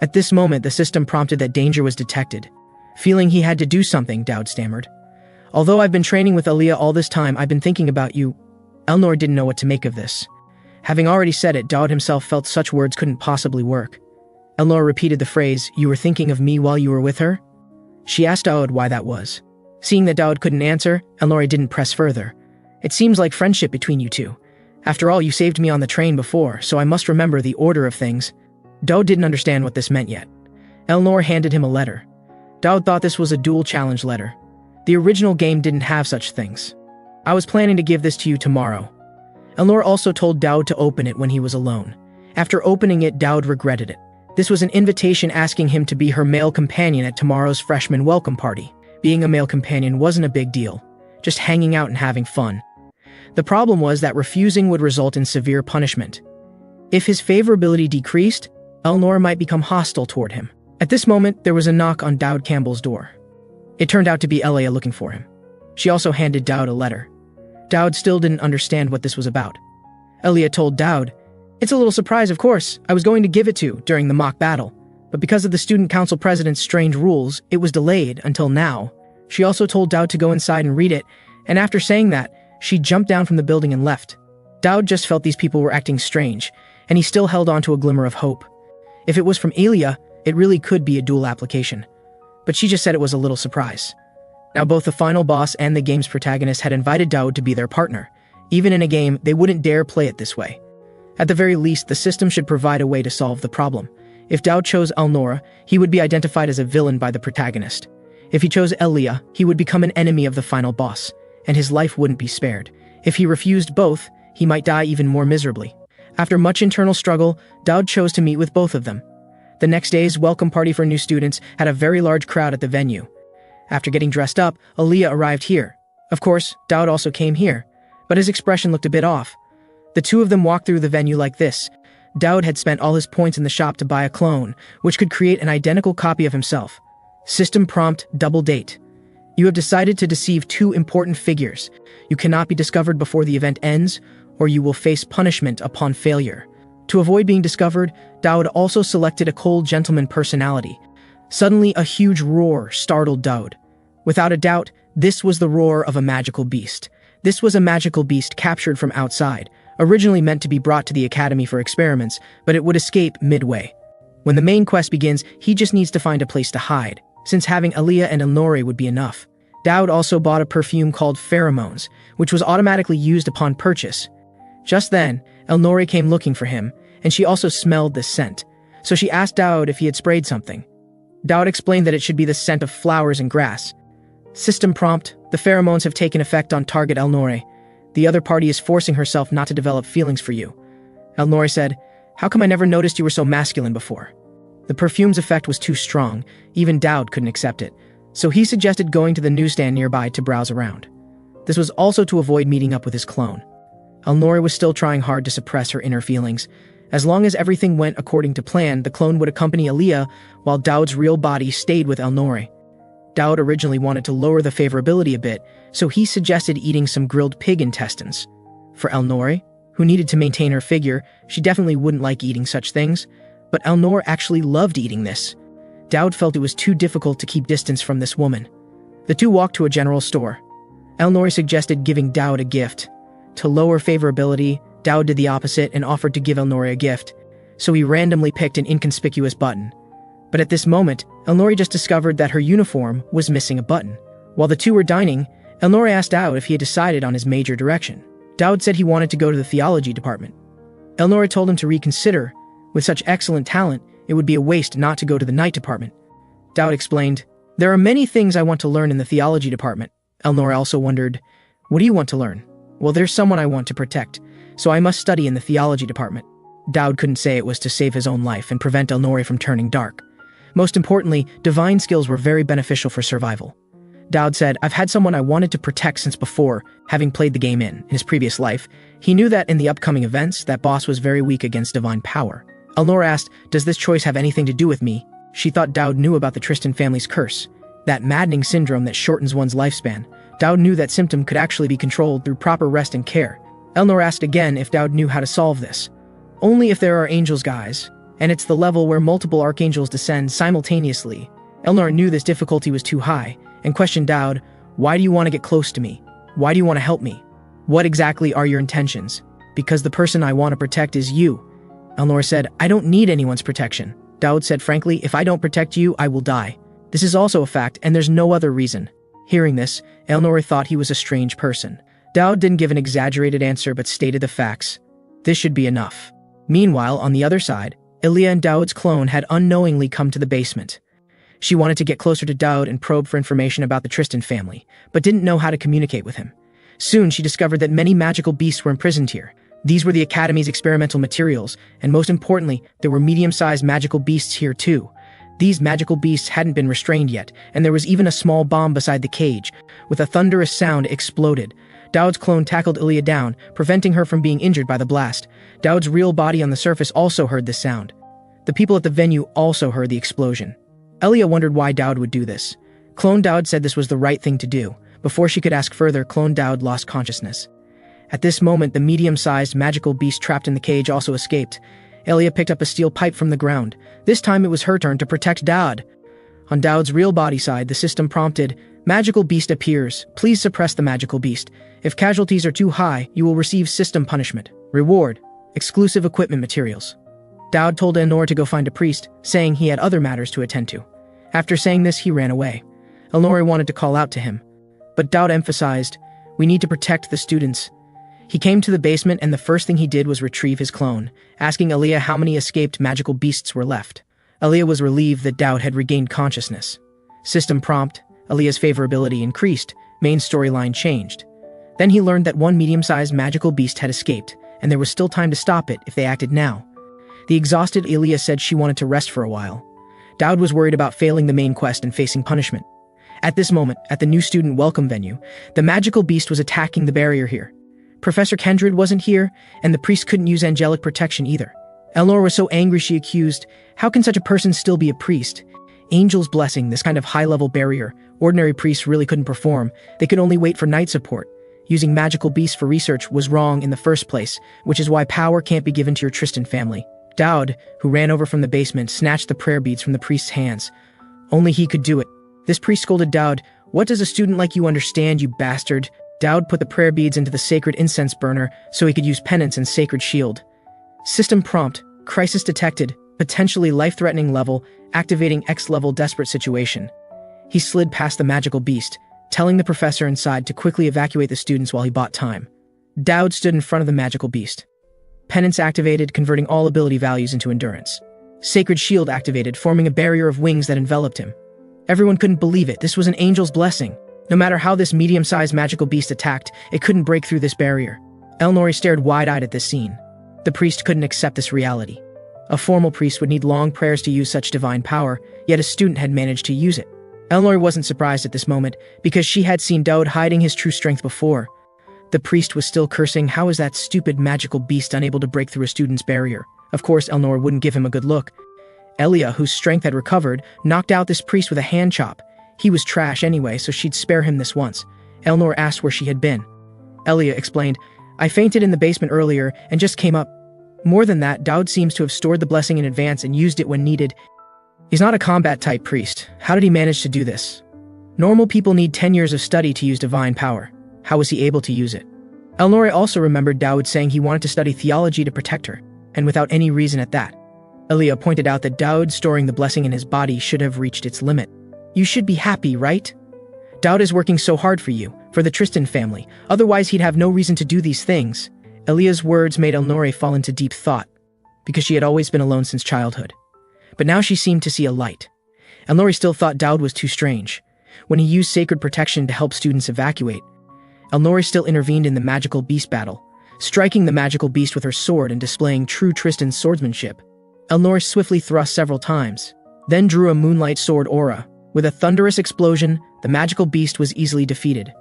Speaker 1: At this moment, the system prompted that danger was detected. Feeling he had to do something, Dowd stammered. Although I've been training with Elia all this time, I've been thinking about you. Elnor didn't know what to make of this. Having already said it, Dowd himself felt such words couldn't possibly work. Elnor repeated the phrase, you were thinking of me while you were with her? She asked Dowd why that was. Seeing that Dowd couldn't answer, Elnor didn't press further. It seems like friendship between you two. After all, you saved me on the train before, so I must remember the order of things. Dowd didn't understand what this meant yet. Elnor handed him a letter. Dowd thought this was a dual challenge letter. The original game didn't have such things. I was planning to give this to you tomorrow. Elnor also told Dowd to open it when he was alone. After opening it, Dowd regretted it. This was an invitation asking him to be her male companion at tomorrow's freshman welcome party. Being a male companion wasn't a big deal, just hanging out and having fun. The problem was that refusing would result in severe punishment. If his favorability decreased, Elnor might become hostile toward him. At this moment, there was a knock on Dowd Campbell's door. It turned out to be Elia looking for him. She also handed Dowd a letter. Dowd still didn't understand what this was about. Elia told Dowd. It's a little surprise, of course. I was going to give it to you during the mock battle. But because of the student council president's strange rules, it was delayed until now. She also told Dowd to go inside and read it, and after saying that, she jumped down from the building and left. Dowd just felt these people were acting strange, and he still held on to a glimmer of hope. If it was from Elia, it really could be a dual application. But she just said it was a little surprise. Now both the final boss and the game's protagonist had invited Dowd to be their partner. Even in a game, they wouldn't dare play it this way. At the very least, the system should provide a way to solve the problem. If Dowd chose Elnora, he would be identified as a villain by the protagonist. If he chose Elia, he would become an enemy of the final boss, and his life wouldn't be spared. If he refused both, he might die even more miserably. After much internal struggle, Dowd chose to meet with both of them. The next day's welcome party for new students had a very large crowd at the venue. After getting dressed up, Elia arrived here. Of course, Dowd also came here, but his expression looked a bit off. The two of them walked through the venue like this. Dowd had spent all his points in the shop to buy a clone, which could create an identical copy of himself. System prompt, double date. You have decided to deceive two important figures. You cannot be discovered before the event ends, or you will face punishment upon failure. To avoid being discovered, Dowd also selected a cold gentleman personality. Suddenly, a huge roar startled Dowd. Without a doubt, this was the roar of a magical beast. This was a magical beast captured from outside, originally meant to be brought to the academy for experiments, but it would escape midway. When the main quest begins, he just needs to find a place to hide, since having Elia and Elnora would be enough. Dowd also bought a perfume called Pheromones, which was automatically used upon purchase. Just then, Elnora came looking for him, and she also smelled this scent, so she asked Dowd if he had sprayed something. Dowd explained that it should be the scent of flowers and grass. System prompt, the pheromones have taken effect on target Elnora. The other party is forcing herself not to develop feelings for you. Elnora said, how come I never noticed you were so masculine before? The perfume's effect was too strong, even Dowd couldn't accept it, so he suggested going to the newsstand nearby to browse around. This was also to avoid meeting up with his clone. Elnora was still trying hard to suppress her inner feelings. As long as everything went according to plan, the clone would accompany Elia, while Dowd's real body stayed with Elnora. Dowd originally wanted to lower the favorability a bit, so he suggested eating some grilled pig intestines. For Elnora, who needed to maintain her figure, she definitely wouldn't like eating such things, but Elnora actually loved eating this. Dowd felt it was too difficult to keep distance from this woman. The two walked to a general store. Elnora suggested giving Dowd a gift. To lower favorability, Dowd did the opposite and offered to give Elnora a gift, so he randomly picked an inconspicuous button. But at this moment, Elnora just discovered that her uniform was missing a button. While the two were dining, Elnora asked Dowd if he had decided on his major direction. Dowd said he wanted to go to the theology department. Elnora told him to reconsider. With such excellent talent, it would be a waste not to go to the night department. Dowd explained, there are many things I want to learn in the theology department. Elnora also wondered, what do you want to learn? Well, there's someone I want to protect, so I must study in the theology department. Dowd couldn't say it was to save his own life and prevent Elnora from turning dark. Most importantly, divine skills were very beneficial for survival. Dowd said, I've had someone I wanted to protect since before, having played the game in his previous life. He knew that in the upcoming events, that boss was very weak against divine power. Elnora asked, does this choice have anything to do with me? She thought Dowd knew about the Tristan family's curse, that maddening syndrome that shortens one's lifespan. Dowd knew that symptom could actually be controlled through proper rest and care. Elnora asked again if Dowd knew how to solve this. Only if there are angels, guys, and it's the level where multiple archangels descend simultaneously. Elnora knew this difficulty was too high, and questioned Dowd, why do you want to get close to me? Why do you want to help me? What exactly are your intentions? Because the person I want to protect is you. Elnora said, I don't need anyone's protection. Dowd said, frankly, if I don't protect you, I will die. This is also a fact, and there's no other reason. Hearing this, Elnora thought he was a strange person. Dowd didn't give an exaggerated answer but stated the facts. This should be enough. Meanwhile, on the other side, Elia and Dowd's clone had unknowingly come to the basement. She wanted to get closer to Dowd and probe for information about the Tristan family, but didn't know how to communicate with him. Soon she discovered that many magical beasts were imprisoned here. These were the Academy's experimental materials, and most importantly, there were medium-sized magical beasts here too. These magical beasts hadn't been restrained yet, and there was even a small bomb beside the cage. With a thunderous sound, it exploded. Dowd's clone tackled Elia down, preventing her from being injured by the blast. Dowd's real body on the surface also heard this sound. The people at the venue also heard the explosion. Elia wondered why Dowd would do this. Clone Dowd said this was the right thing to do. Before she could ask further, Clone Dowd lost consciousness. At this moment, the medium-sized magical beast trapped in the cage also escaped. Elia picked up a steel pipe from the ground. This time it was her turn to protect Daud. On Daud's real body side, the system prompted, "Magical beast appears. Please suppress the magical beast. If casualties are too high, you will receive system punishment. Reward: exclusive equipment materials." Daud told Elnor to go find a priest, saying he had other matters to attend to. After saying this, he ran away. Elnor wanted to call out to him, but Daud emphasized, "We need to protect the students." He came to the basement, and the first thing he did was retrieve his clone, asking Elia how many escaped magical beasts were left. Elia was relieved that Daud had regained consciousness. System prompt: Elia's favorability increased, main storyline changed. Then he learned that one medium-sized magical beast had escaped, and there was still time to stop it if they acted now. The exhausted Elia said she wanted to rest for a while. Daud was worried about failing the main quest and facing punishment. At this moment, at the new student welcome venue, the magical beast was attacking the barrier here. Professor Kendrid wasn't here, and the priest couldn't use angelic protection either. Elnor was so angry she accused, "How can such a person still be a priest? Angel's blessing, this kind of high-level barrier. Ordinary priests really couldn't perform. They could only wait for night support. Using magical beasts for research was wrong in the first place, which is why power can't be given to your Tristan family." Daud, who ran over from the basement, snatched the prayer beads from the priest's hands. Only he could do it. This priest scolded Daud, "What does a student like you understand, you bastard?" Daud put the prayer beads into the sacred incense burner so he could use penance and sacred shield. System prompt: crisis detected, potentially life-threatening level, activating X-level desperate situation. He slid past the magical beast, telling the professor inside to quickly evacuate the students while he bought time. Daud stood in front of the magical beast. Penance activated, converting all ability values into endurance. Sacred shield activated, forming a barrier of wings that enveloped him. Everyone couldn't believe it. This was an angel's blessing. No matter how this medium-sized magical beast attacked, it couldn't break through this barrier. Elnor stared wide-eyed at this scene. The priest couldn't accept this reality. A formal priest would need long prayers to use such divine power, yet a student had managed to use it. Elnor wasn't surprised at this moment, because she had seen Daud hiding his true strength before. The priest was still cursing, "How is that stupid magical beast unable to break through a student's barrier?" Of course, Elnor wouldn't give him a good look. Elia, whose strength had recovered, knocked out this priest with a hand chop. He was trash anyway, so she'd spare him this once. Elnor asked where she had been. Elia explained, "I fainted in the basement earlier and just came up." More than that, Daud seems to have stored the blessing in advance and used it when needed. He's not a combat-type priest. How did he manage to do this? Normal people need 10 years of study to use divine power. How was he able to use it? Elnor also remembered Daud saying he wanted to study theology to protect her, and without any reason at that. Elia pointed out that Daud storing the blessing in his body should have reached its limit. "You should be happy, right? Daud is working so hard for you, for the Tristan family, otherwise he'd have no reason to do these things." Elia's words made Elnor fall into deep thought, because she had always been alone since childhood. But now she seemed to see a light. Elnor still thought Daud was too strange. When he used sacred protection to help students evacuate, Elnor still intervened in the magical beast battle, striking the magical beast with her sword and displaying true Tristan swordsmanship. Elnor swiftly thrust several times, then drew a moonlight sword aura. With a thunderous explosion, the magical beast was easily defeated.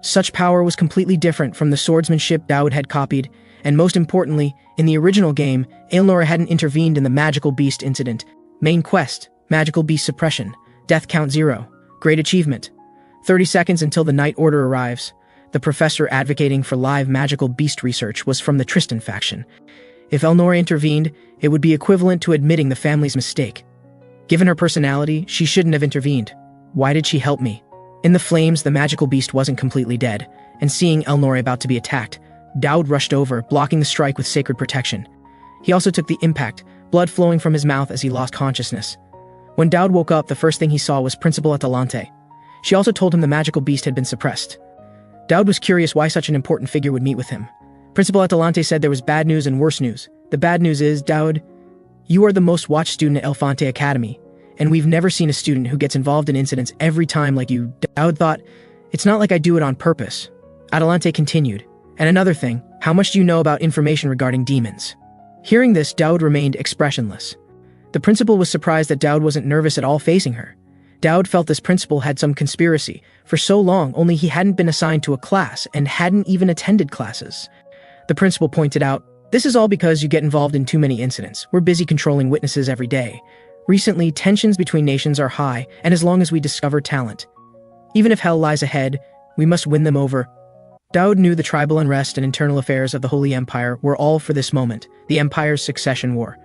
Speaker 1: Such power was completely different from the swordsmanship Daud had copied, and most importantly, in the original game, Elnor hadn't intervened in the magical beast incident. Main quest: magical beast suppression. Death count 0. Great achievement. 30 seconds until the night order arrives. The professor advocating for live magical beast research was from the Tristan faction. If Elnor intervened, it would be equivalent to admitting the family's mistake. Given her personality, she shouldn't have intervened. Why did she help me? In the flames, the magical beast wasn't completely dead, and seeing Elnor about to be attacked, Daud rushed over, blocking the strike with sacred protection. He also took the impact, blood flowing from his mouth as he lost consciousness. When Daud woke up, the first thing he saw was Principal Atalante. She also told him the magical beast had been suppressed. Daud was curious why such an important figure would meet with him. Principal Atalante said there was bad news and worse news. The bad news is, Daud, you are the most watched student at Elefante Academy, and we've never seen a student who gets involved in incidents every time like you. Daud thought, "It's not like I do it on purpose." Atalante continued, "And another thing, how much do you know about information regarding demons?" Hearing this, Daud remained expressionless. The principal was surprised that Daud wasn't nervous at all facing her. Daud felt this principal had some conspiracy. For so long, only he hadn't been assigned to a class and hadn't even attended classes. The principal pointed out, "This is all because you get involved in too many incidents. We're busy controlling witnesses every day. Recently, tensions between nations are high, and as long as we discover talent, even if hell lies ahead, we must win them over." Dowd knew the tribal unrest and internal affairs of the Holy Empire were all for this moment, the Empire's succession war.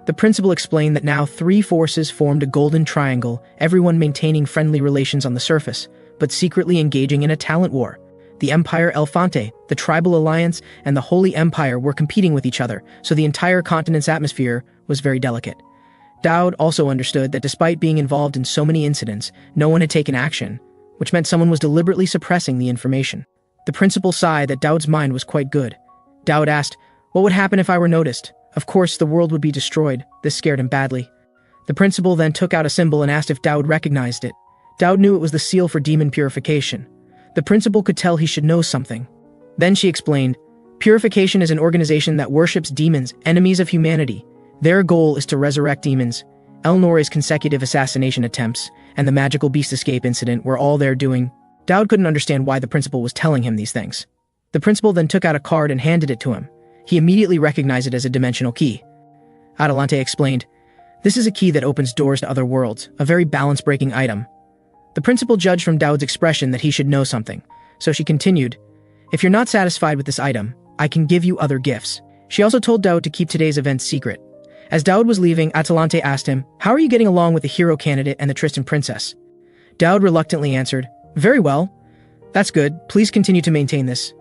Speaker 1: The principal explained that now 3 forces formed a golden triangle, everyone maintaining friendly relations on the surface, but secretly engaging in a talent war. The Empire Elefante, the Tribal Alliance, and the Holy Empire were competing with each other, so the entire continent's atmosphere was very delicate. Dowd also understood that despite being involved in so many incidents, no one had taken action, which meant someone was deliberately suppressing the information. The principal sighed that Dowd's mind was quite good. Dowd asked, "What would happen if I were noticed?" Of course, the world would be destroyed. This scared him badly. The principal then took out a symbol and asked if Dowd recognized it. Dowd knew it was the seal for demon purification. The principal could tell he should know something. Then she explained, "Purification is an organization that worships demons, enemies of humanity. Their goal is to resurrect demons. Elnore's consecutive assassination attempts and the magical beast escape incident were all they're doing." Dowd couldn't understand why the principal was telling him these things. The principal then took out a card and handed it to him. He immediately recognized it as a dimensional key. Adelante explained, "This is a key that opens doors to other worlds, a very balance-breaking item." The principal judged from Dowd's expression that he should know something, so she continued, "If you're not satisfied with this item, I can give you other gifts." She also told Dowd to keep today's event secret. As Dowd was leaving, Atalante asked him, "How are you getting along with the hero candidate and the Tristan princess?" Dowd reluctantly answered, "Very well. That's good. Please continue to maintain this."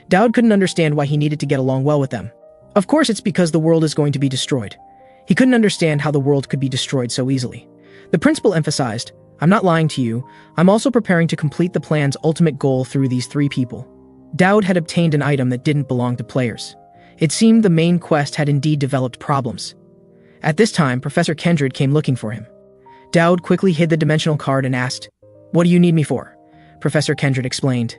Speaker 1: Dowd couldn't understand why he needed to get along well with them. Of course, it's because the world is going to be destroyed. He couldn't understand how the world could be destroyed so easily. The principal emphasized, "I'm not lying to you. I'm also preparing to complete the plan's ultimate goal through these 3 people." Dowd had obtained an item that didn't belong to players. It seemed the main quest had indeed developed problems. At this time, Professor Kendrick came looking for him. Dowd quickly hid the dimensional card and asked, "What do you need me for?" Professor Kendrick explained,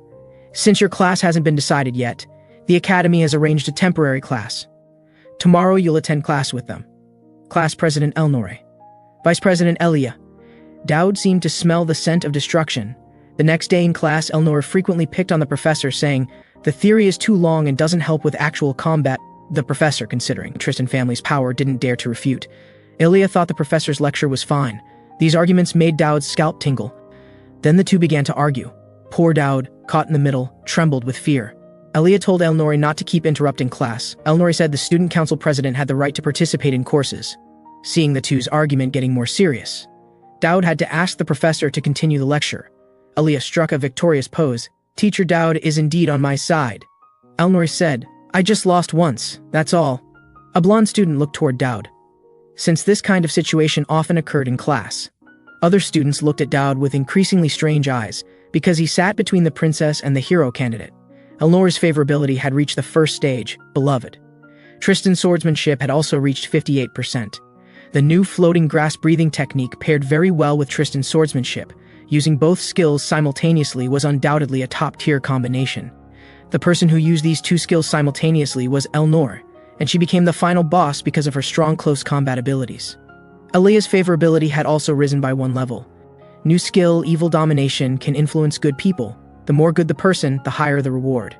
Speaker 1: "Since your class hasn't been decided yet, the Academy has arranged a temporary class. Tomorrow you'll attend class with them. Class President Elnore. Vice President Elia." Dowd seemed to smell the scent of destruction. The next day in class, Elnore frequently picked on the professor, saying, "The theory is too long and doesn't help with actual combat." The professor, considering the Tristan family's power, didn't dare to refute. Elia thought the professor's lecture was fine. These arguments made Dowd's scalp tingle. Then the two began to argue. Poor Dowd, caught in the middle, trembled with fear. Elia told Elnore not to keep interrupting class. Elnore said the student council president had the right to participate in courses. Seeing the two's argument getting more serious, Dowd had to ask the professor to continue the lecture. Elia struck a victorious pose. "Teacher Dowd is indeed on my side." Elnore said, "I just lost once, that's all." A blonde student looked toward Dowd. Since this kind of situation often occurred in class, other students looked at Dowd with increasingly strange eyes, because he sat between the princess and the hero candidate. Elnore's favorability had reached the first stage, beloved. Tristan's swordsmanship had also reached 58%. The new floating grass breathing technique paired very well with Tristan's swordsmanship. Using both skills simultaneously was undoubtedly a top-tier combination. The person who used these 2 skills simultaneously was Elnore, and she became the final boss because of her strong close combat abilities. Elia's favorability had also risen by 1 level. New skill, Evil Domination, can influence good people. The more good the person, the higher the reward.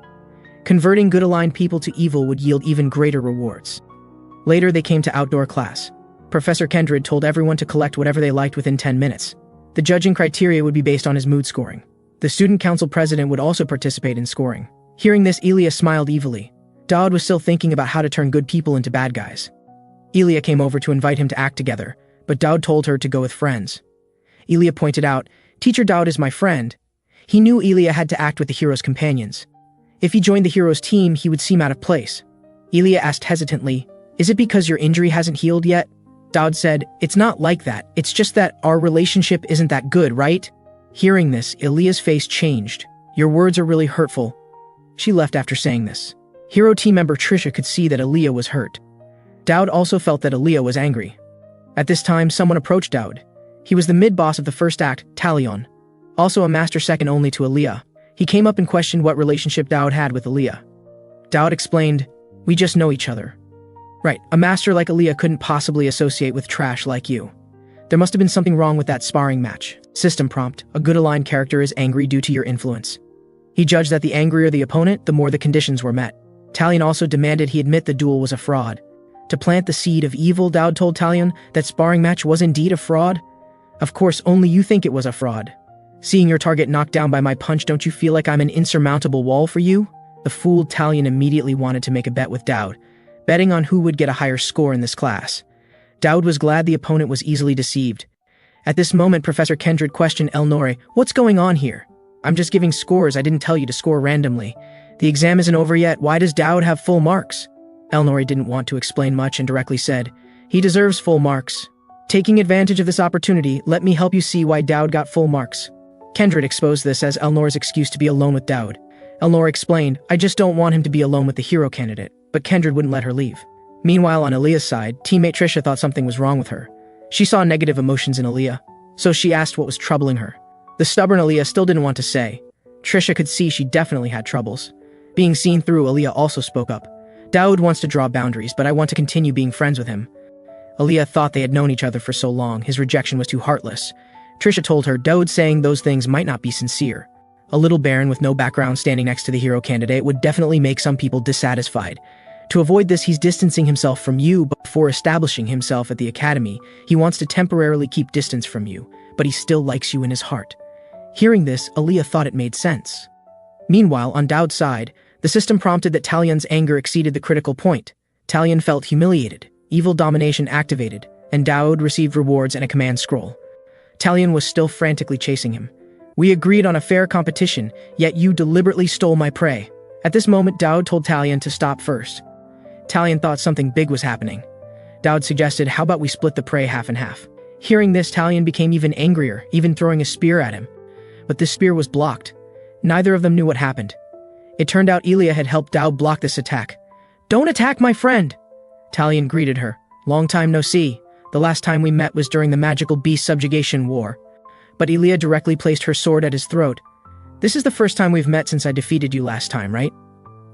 Speaker 1: Converting good-aligned people to evil would yield even greater rewards. Later, they came to outdoor class. Professor Kendrick told everyone to collect whatever they liked within 10 minutes. The judging criteria would be based on his mood scoring. The student council president would also participate in scoring. Hearing this, Elia smiled evilly. Dowd was still thinking about how to turn good people into bad guys. Elia came over to invite him to act together, but Dowd told her to go with friends. Elia pointed out, "Teacher Dowd is my friend." He knew Elia had to act with the hero's companions. If he joined the hero's team, he would seem out of place. Elia asked hesitantly, "Is it because your injury hasn't healed yet?" Dowd said, "It's not like that. It's just that our relationship isn't that good, right?" Hearing this, Elia's face changed. "Your words are really hurtful." She left after saying this. Hero team member Trisha could see that Elia was hurt. Dowd also felt that Elia was angry. At this time, someone approached Dowd. He was the mid-boss of the first act, Talion, also a master second only to Elia. He came up and questioned what relationship Dowd had with Elia. Dowd explained, "We just know each other." "Right, a master like Elia couldn't possibly associate with trash like you. There must have been something wrong with that sparring match." System prompt, a good-aligned character is angry due to your influence. He judged that the angrier the opponent, the more the conditions were met. Talion also demanded he admit the duel was a fraud. To plant the seed of evil, Dowd told Talion that sparring match was indeed a fraud. "Of course, only you think it was a fraud." Seeing your target knocked down by my punch, don't you feel like I'm an insurmountable wall for you? The fooled Talion immediately wanted to make a bet with Dowd, betting on who would get a higher score in this class. Dowd was glad the opponent was easily deceived. At this moment, Professor Kendrick questioned Elnore, "What's going on here? I'm just giving scores, I didn't tell you to score randomly. The exam isn't over yet, why does Dowd have full marks?" Elnore didn't want to explain much and directly said, "He deserves full marks. Taking advantage of this opportunity, let me help you see why Dowd got full marks." Kendrick exposed this as Elnore's excuse to be alone with Dowd. Elnore explained, "I just don't want him to be alone with the hero candidate," but Kendrick wouldn't let her leave. Meanwhile, on Aaliyah's side, teammate Trisha thought something was wrong with her. She saw negative emotions in Aaliyah, so she asked what was troubling her. The stubborn Aaliyah still didn't want to say. Trisha could see she definitely had troubles. Being seen through, Aaliyah also spoke up. "Dowd wants to draw boundaries, but I want to continue being friends with him." Aaliyah thought they had known each other for so long, his rejection was too heartless. Trisha told her Dowd saying those things might not be sincere. A little baron with no background standing next to the hero candidate would definitely make some people dissatisfied. To avoid this, he's distancing himself from you, but before establishing himself at the academy, he wants to temporarily keep distance from you, but he still likes you in his heart. Hearing this, Aaliyah thought it made sense. Meanwhile, on Dowd's side, the system prompted that Talion's anger exceeded the critical point. Talion felt humiliated, evil domination activated, and Dowd received rewards and a command scroll. Talion was still frantically chasing him. "We agreed on a fair competition, yet you deliberately stole my prey." At this moment, Dowd told Talion to stop first. Talion thought something big was happening. Dowd suggested, "How about we split the prey half and half?" Hearing this, Talion became even angrier, even throwing a spear at him. But this spear was blocked. Neither of them knew what happened. It turned out Elia had helped Dowd block this attack. "Don't attack my friend!" Talion greeted her. "Long time no see. The last time we met was during the magical beast subjugation war." But Elia directly placed her sword at his throat. "This is the first time we've met since I defeated you last time, right?"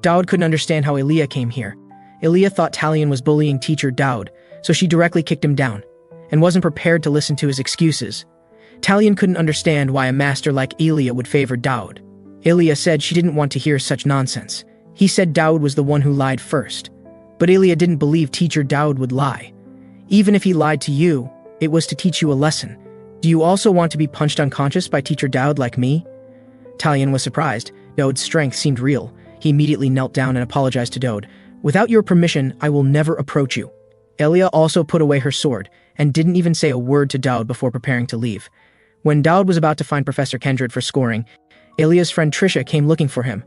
Speaker 1: Dowd couldn't understand how Elia came here. Elia thought Talion was bullying teacher Dowd, so she directly kicked him down, and wasn't prepared to listen to his excuses. Talion couldn't understand why a master like Elia would favor Dowd. Elia said she didn't want to hear such nonsense. He said Dowd was the one who lied first. But Elia didn't believe teacher Dowd would lie. "Even if he lied to you, it was to teach you a lesson. Do you also want to be punched unconscious by teacher Dowd like me?" Talion was surprised. Dowd's strength seemed real. He immediately knelt down and apologized to Dowd. "Without your permission, I will never approach you." Elia also put away her sword, and didn't even say a word to Dowd before preparing to leave. When Dowd was about to find Professor Kendrick for scoring, Elia's friend Trisha came looking for him.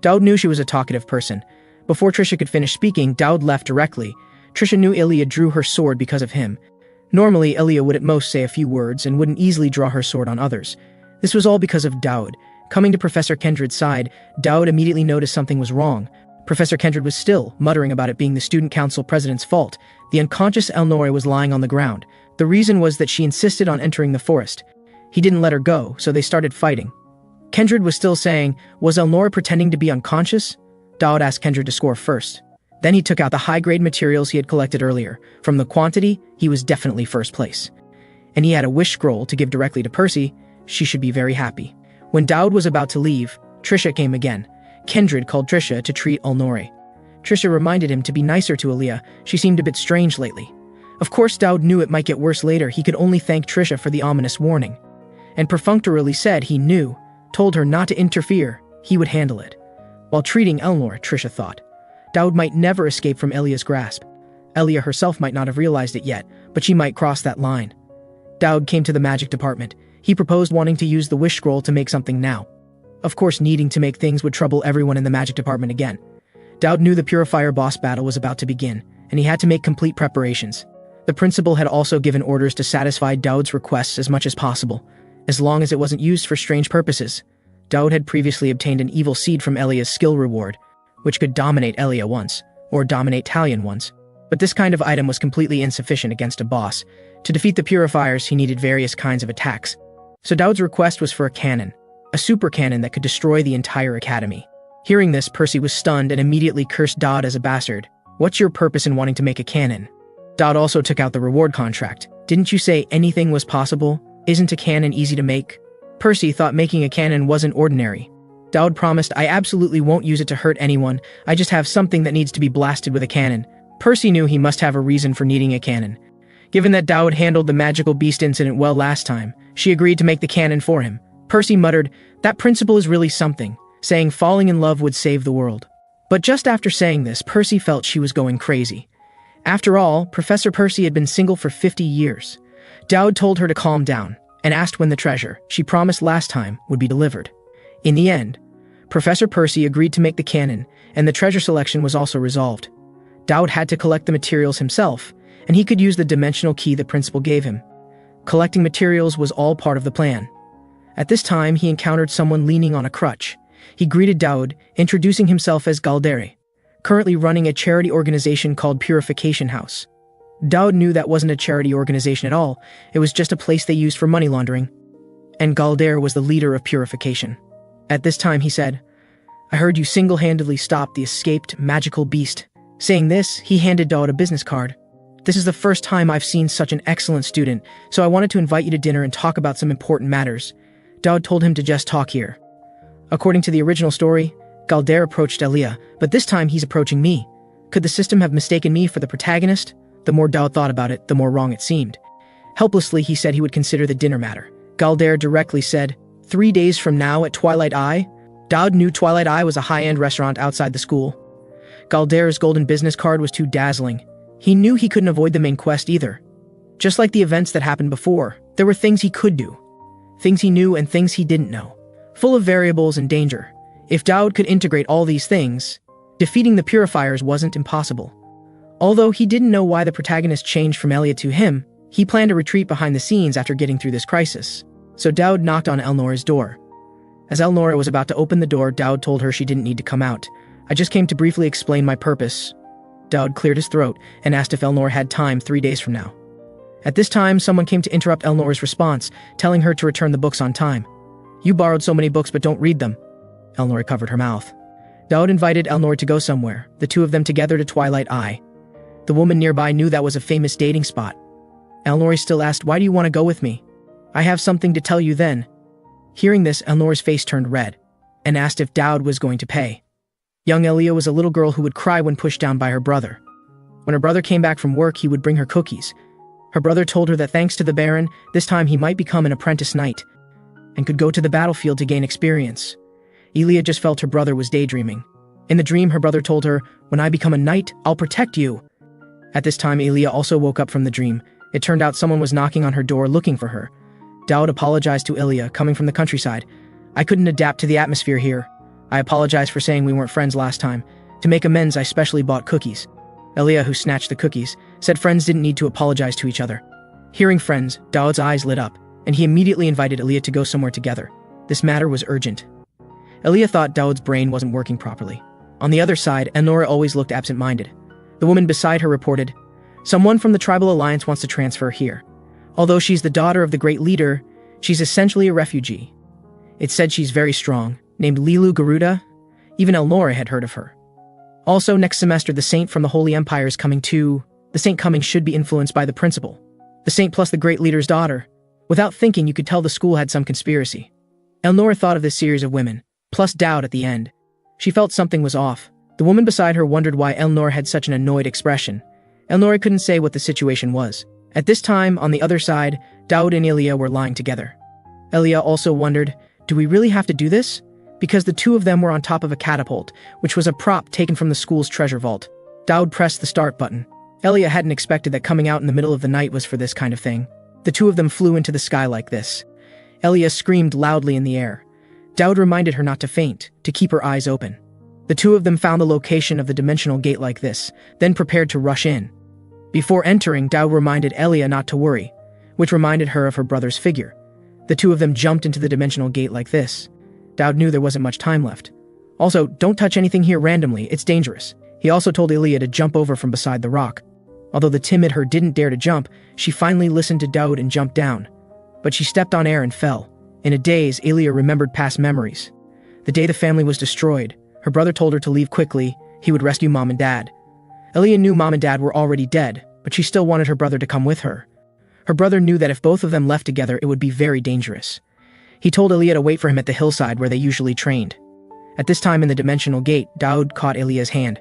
Speaker 1: Dowd knew she was a talkative person. Before Trisha could finish speaking, Dowd left directly. Trisha knew Elia drew her sword because of him. Normally, Elia would at most say a few words and wouldn't easily draw her sword on others. This was all because of Dowd. Coming to Professor Kendrick's side, Dowd immediately noticed something was wrong. Professor Kendrick was still muttering about it being the student council president's fault. The unconscious Elnore was lying on the ground. The reason was that she insisted on entering the forest. He didn't let her go, so they started fighting. Kendrick was still saying, "Was Elnore pretending to be unconscious?" Dowd asked Kendrick to score first. Then he took out the high-grade materials he had collected earlier. From the quantity, he was definitely first place. And he had a wish scroll to give directly to Percy. She should be very happy. When Dowd was about to leave, Trisha came again. Kendrick called Trisha to treat Elnore. Trisha reminded him to be nicer to Aaliyah. She seemed a bit strange lately. Of course, Dowd knew it might get worse later. He could only thank Trisha for the ominous warning. And perfunctorily said he knew, told her not to interfere, he would handle it. While treating Elnore, Trisha thought, Dowd might never escape from Elia's grasp. Elia herself might not have realized it yet, but she might cross that line. Dowd came to the magic department. He proposed wanting to use the wish scroll to make something now. Of course, needing to make things would trouble everyone in the magic department again. Dowd knew the Purifier boss battle was about to begin, and he had to make complete preparations. The principal had also given orders to satisfy Dowd's requests as much as possible, as long as it wasn't used for strange purposes. Dowd had previously obtained an evil seed from Elia's skill reward, which could dominate Elia once, or dominate Talion once. But this kind of item was completely insufficient against a boss. To defeat the Purifiers, he needed various kinds of attacks. So Dowd's request was for a cannon, a super cannon that could destroy the entire academy. Hearing this, Percy was stunned and immediately cursed Dowd as a bastard. "What's your purpose in wanting to make a cannon?" Dowd also took out the reward contract. "Didn't you say anything was possible? Isn't a cannon easy to make?" Percy thought making a cannon wasn't ordinary. Dowd promised, "I absolutely won't use it to hurt anyone. I just have something that needs to be blasted with a cannon." Percy knew he must have a reason for needing a cannon. Given that Dowd handled the magical beast incident well last time, she agreed to make the cannon for him. Percy muttered, "That principal is really something," saying falling in love would save the world. But just after saying this, Percy felt she was going crazy. After all, Professor Percy had been single for 50 years. Dowd told her to calm down and asked when the treasure she promised last time would be delivered. In the end, Professor Percy agreed to make the canon, and the treasure selection was also resolved. Dowd had to collect the materials himself, and he could use the dimensional key the principal gave him. Collecting materials was all part of the plan. At this time, he encountered someone leaning on a crutch. He greeted Dowd, introducing himself as Galdere, currently running a charity organization called Purification House. Dowd knew that wasn't a charity organization at all, it was just a place they used for money laundering. And Galdere was the leader of Purification. At this time he said, "I heard you single-handedly stopped the escaped magical beast." Saying this, he handed Dowd a business card. "This is the first time I've seen such an excellent student, so I wanted to invite you to dinner and talk about some important matters." Dowd told him to just talk here. According to the original story, Galdere approached Elia, but this time he's approaching me. Could the system have mistaken me for the protagonist? The more Dowd thought about it, the more wrong it seemed. Helplessly, he said he would consider the dinner matter. Galdere directly said, 3 days from now at Twilight Eye?" Dowd knew Twilight Eye was a high-end restaurant outside the school. Galdere's golden business card was too dazzling. He knew he couldn't avoid the main quest either. Just like the events that happened before, there were things he could do. Things he knew and things he didn't know. Full of variables and danger. If Dowd could integrate all these things, defeating the Purifiers wasn't impossible. Although he didn't know why the protagonist changed from Elia to him, he planned to retreat behind the scenes after getting through this crisis. So Dowd knocked on Elnora's door. As Elnora was about to open the door, Dowd told her she didn't need to come out. "I just came to briefly explain my purpose." Dowd cleared his throat and asked if Elnora had time 3 days from now. At this time, someone came to interrupt Elnora's response, telling her to return the books on time. "You borrowed so many books but don't read them." Elnora covered her mouth. Dowd invited Elnora to go somewhere, the two of them together to Twilight Eye. The woman nearby knew that was a famous dating spot. Elnora still asked, "Why do you want to go with me?" "I have something to tell you then." Hearing this, Elnora's face turned red, and asked if Dowd was going to pay. Young Elia was a little girl who would cry when pushed down by her brother. When her brother came back from work, he would bring her cookies. Her brother told her that thanks to the Baron, this time he might become an apprentice knight, and could go to the battlefield to gain experience. Elia just felt her brother was daydreaming. In the dream, her brother told her, "When I become a knight, I'll protect you." At this time, Elia also woke up from the dream. It turned out someone was knocking on her door looking for her. Dowd apologized to Elia, coming from the countryside. "I couldn't adapt to the atmosphere here. I apologize for saying we weren't friends last time. To make amends, I specially bought cookies." Elia, who snatched the cookies, said friends didn't need to apologize to each other. Hearing friends, Dowd's eyes lit up, and he immediately invited Elia to go somewhere together. This matter was urgent. Elia thought Dowd's brain wasn't working properly. On the other side, Elnora always looked absent-minded. The woman beside her reported, "Someone from the Tribal Alliance wants to transfer here. Although she's the daughter of the great leader, she's essentially a refugee. It's said she's very strong, named Lilu Garuda." Even Elnora had heard of her. Also, next semester, the saint from the Holy Empire is coming too. The saint coming should be influenced by the principal. The saint plus the great leader's daughter. Without thinking, you could tell the school had some conspiracy. Elnora thought of this series of women, plus Dowd at the end. She felt something was off. The woman beside her wondered why Elnora had such an annoyed expression. Elnora couldn't say what the situation was. At this time, on the other side, Dowd and Elia were lying together. Elia also wondered, do we really have to do this? Because the two of them were on top of a catapult, which was a prop taken from the school's treasure vault. Dowd pressed the start button. Elia hadn't expected that coming out in the middle of the night was for this kind of thing. The two of them flew into the sky like this. Elia screamed loudly in the air. Dowd reminded her not to faint, to keep her eyes open. The two of them found the location of the dimensional gate like this, then prepared to rush in. Before entering, Dowd reminded Elia not to worry, which reminded her of her brother's figure. The two of them jumped into the dimensional gate like this. Dowd knew there wasn't much time left. Also, don't touch anything here randomly, it's dangerous. He also told Elia to jump over from beside the rock. Although the timid her didn't dare to jump, she finally listened to Dowd and jumped down. But she stepped on air and fell. In a daze, Elia remembered past memories. The day the family was destroyed, her brother told her to leave quickly, he would rescue Mom and Dad. Elia knew Mom and Dad were already dead, but she still wanted her brother to come with her. Her brother knew that if both of them left together, it would be very dangerous. He told Elia to wait for him at the hillside where they usually trained. At this time in the dimensional gate, Dowd caught Elia's hand.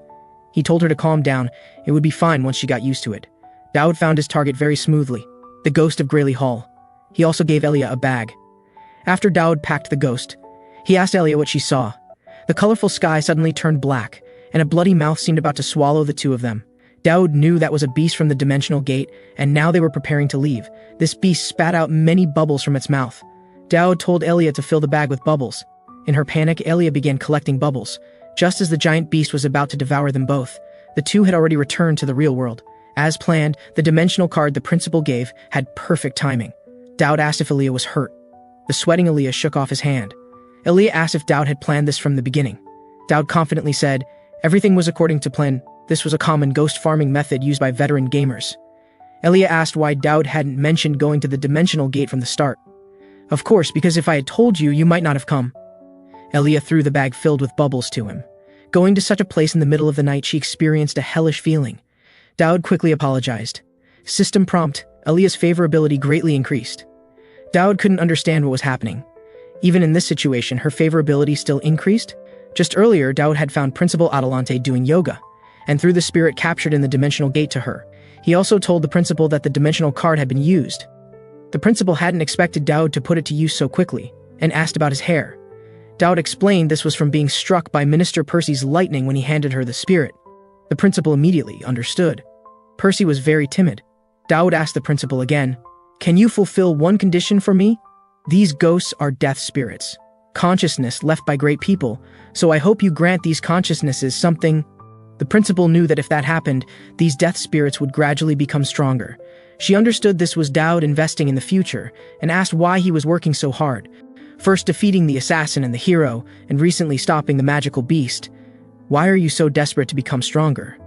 Speaker 1: He told her to calm down, it would be fine once she got used to it. Dowd found his target very smoothly, the ghost of Grayley Hall. He also gave Elia a bag. After Daud packed the ghost, he asked Elia what she saw. The colorful sky suddenly turned black, and a bloody mouth seemed about to swallow the two of them. Daud knew that was a beast from the dimensional gate, and now they were preparing to leave. This beast spat out many bubbles from its mouth. Daud told Elia to fill the bag with bubbles. In her panic, Elia began collecting bubbles. Just as the giant beast was about to devour them both, the two had already returned to the real world. As planned, the dimensional card the principal gave had perfect timing. Daud asked if Elia was hurt. The sweating Elia shook off his hand. Elia asked if Daud had planned this from the beginning. Daud confidently said, "Everything was according to plan. This was a common ghost farming method used by veteran gamers." Elia asked why Daud hadn't mentioned going to the dimensional gate from the start. "Of course, because if I had told you, you might not have come." Elia threw the bag filled with bubbles to him. Going to such a place in the middle of the night, she experienced a hellish feeling. Daud quickly apologized. System prompt, Elia's favorability greatly increased. Daud couldn't understand what was happening. Even in this situation, her favorability still increased. Just earlier, Daud had found Principal Adelante doing yoga, and threw the spirit captured in the dimensional gate to her. He also told the principal that the dimensional card had been used. The principal hadn't expected Daud to put it to use so quickly, and asked about his hair. Daud explained this was from being struck by Minister Percy's lightning when he handed her the spirit. The principal immediately understood. Percy was very timid. Daud asked the principal again, "Can you fulfill one condition for me? These ghosts are death spirits, consciousness left by great people, so I hope you grant these consciousnesses something." The principal knew that if that happened, these death spirits would gradually become stronger. She understood this was Daud investing in the future, and asked why he was working so hard. First defeating the assassin and the hero, and recently stopping the magical beast. Why are you so desperate to become stronger?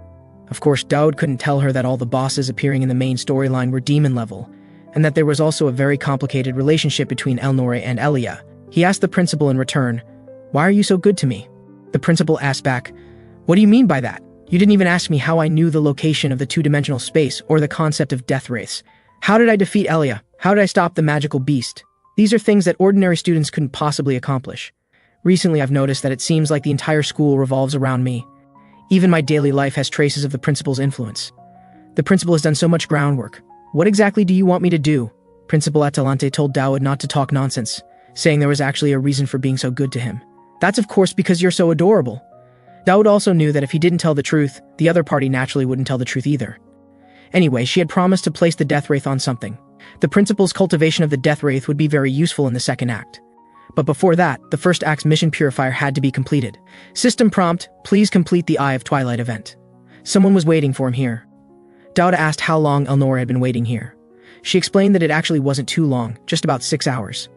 Speaker 1: Of course, Daud couldn't tell her that all the bosses appearing in the main storyline were demon level, and that there was also a very complicated relationship between Elnor and Elia. He asked the principal in return, "Why are you so good to me?" The principal asked back, "What do you mean by that? You didn't even ask me how I knew the location of the two-dimensional space or the concept of death wraiths. How did I defeat Elia? How did I stop the magical beast? These are things that ordinary students couldn't possibly accomplish. Recently, I've noticed that it seems like the entire school revolves around me. Even my daily life has traces of the principal's influence. The principal has done so much groundwork. What exactly do you want me to do?" Principal Atalante told Daud not to talk nonsense, saying there was actually a reason for being so good to him. "That's of course because you're so adorable." Daud also knew that if he didn't tell the truth, the other party naturally wouldn't tell the truth either. Anyway, she had promised to place the death wraith on something. The principal's cultivation of the death wraith would be very useful in the second act. But before that, the first act's mission purifier had to be completed. System prompt, please complete the Eye of Twilight event. Someone was waiting for him here. Daud asked how long Elnor had been waiting here. She explained that it actually wasn't too long, just about 6 hours.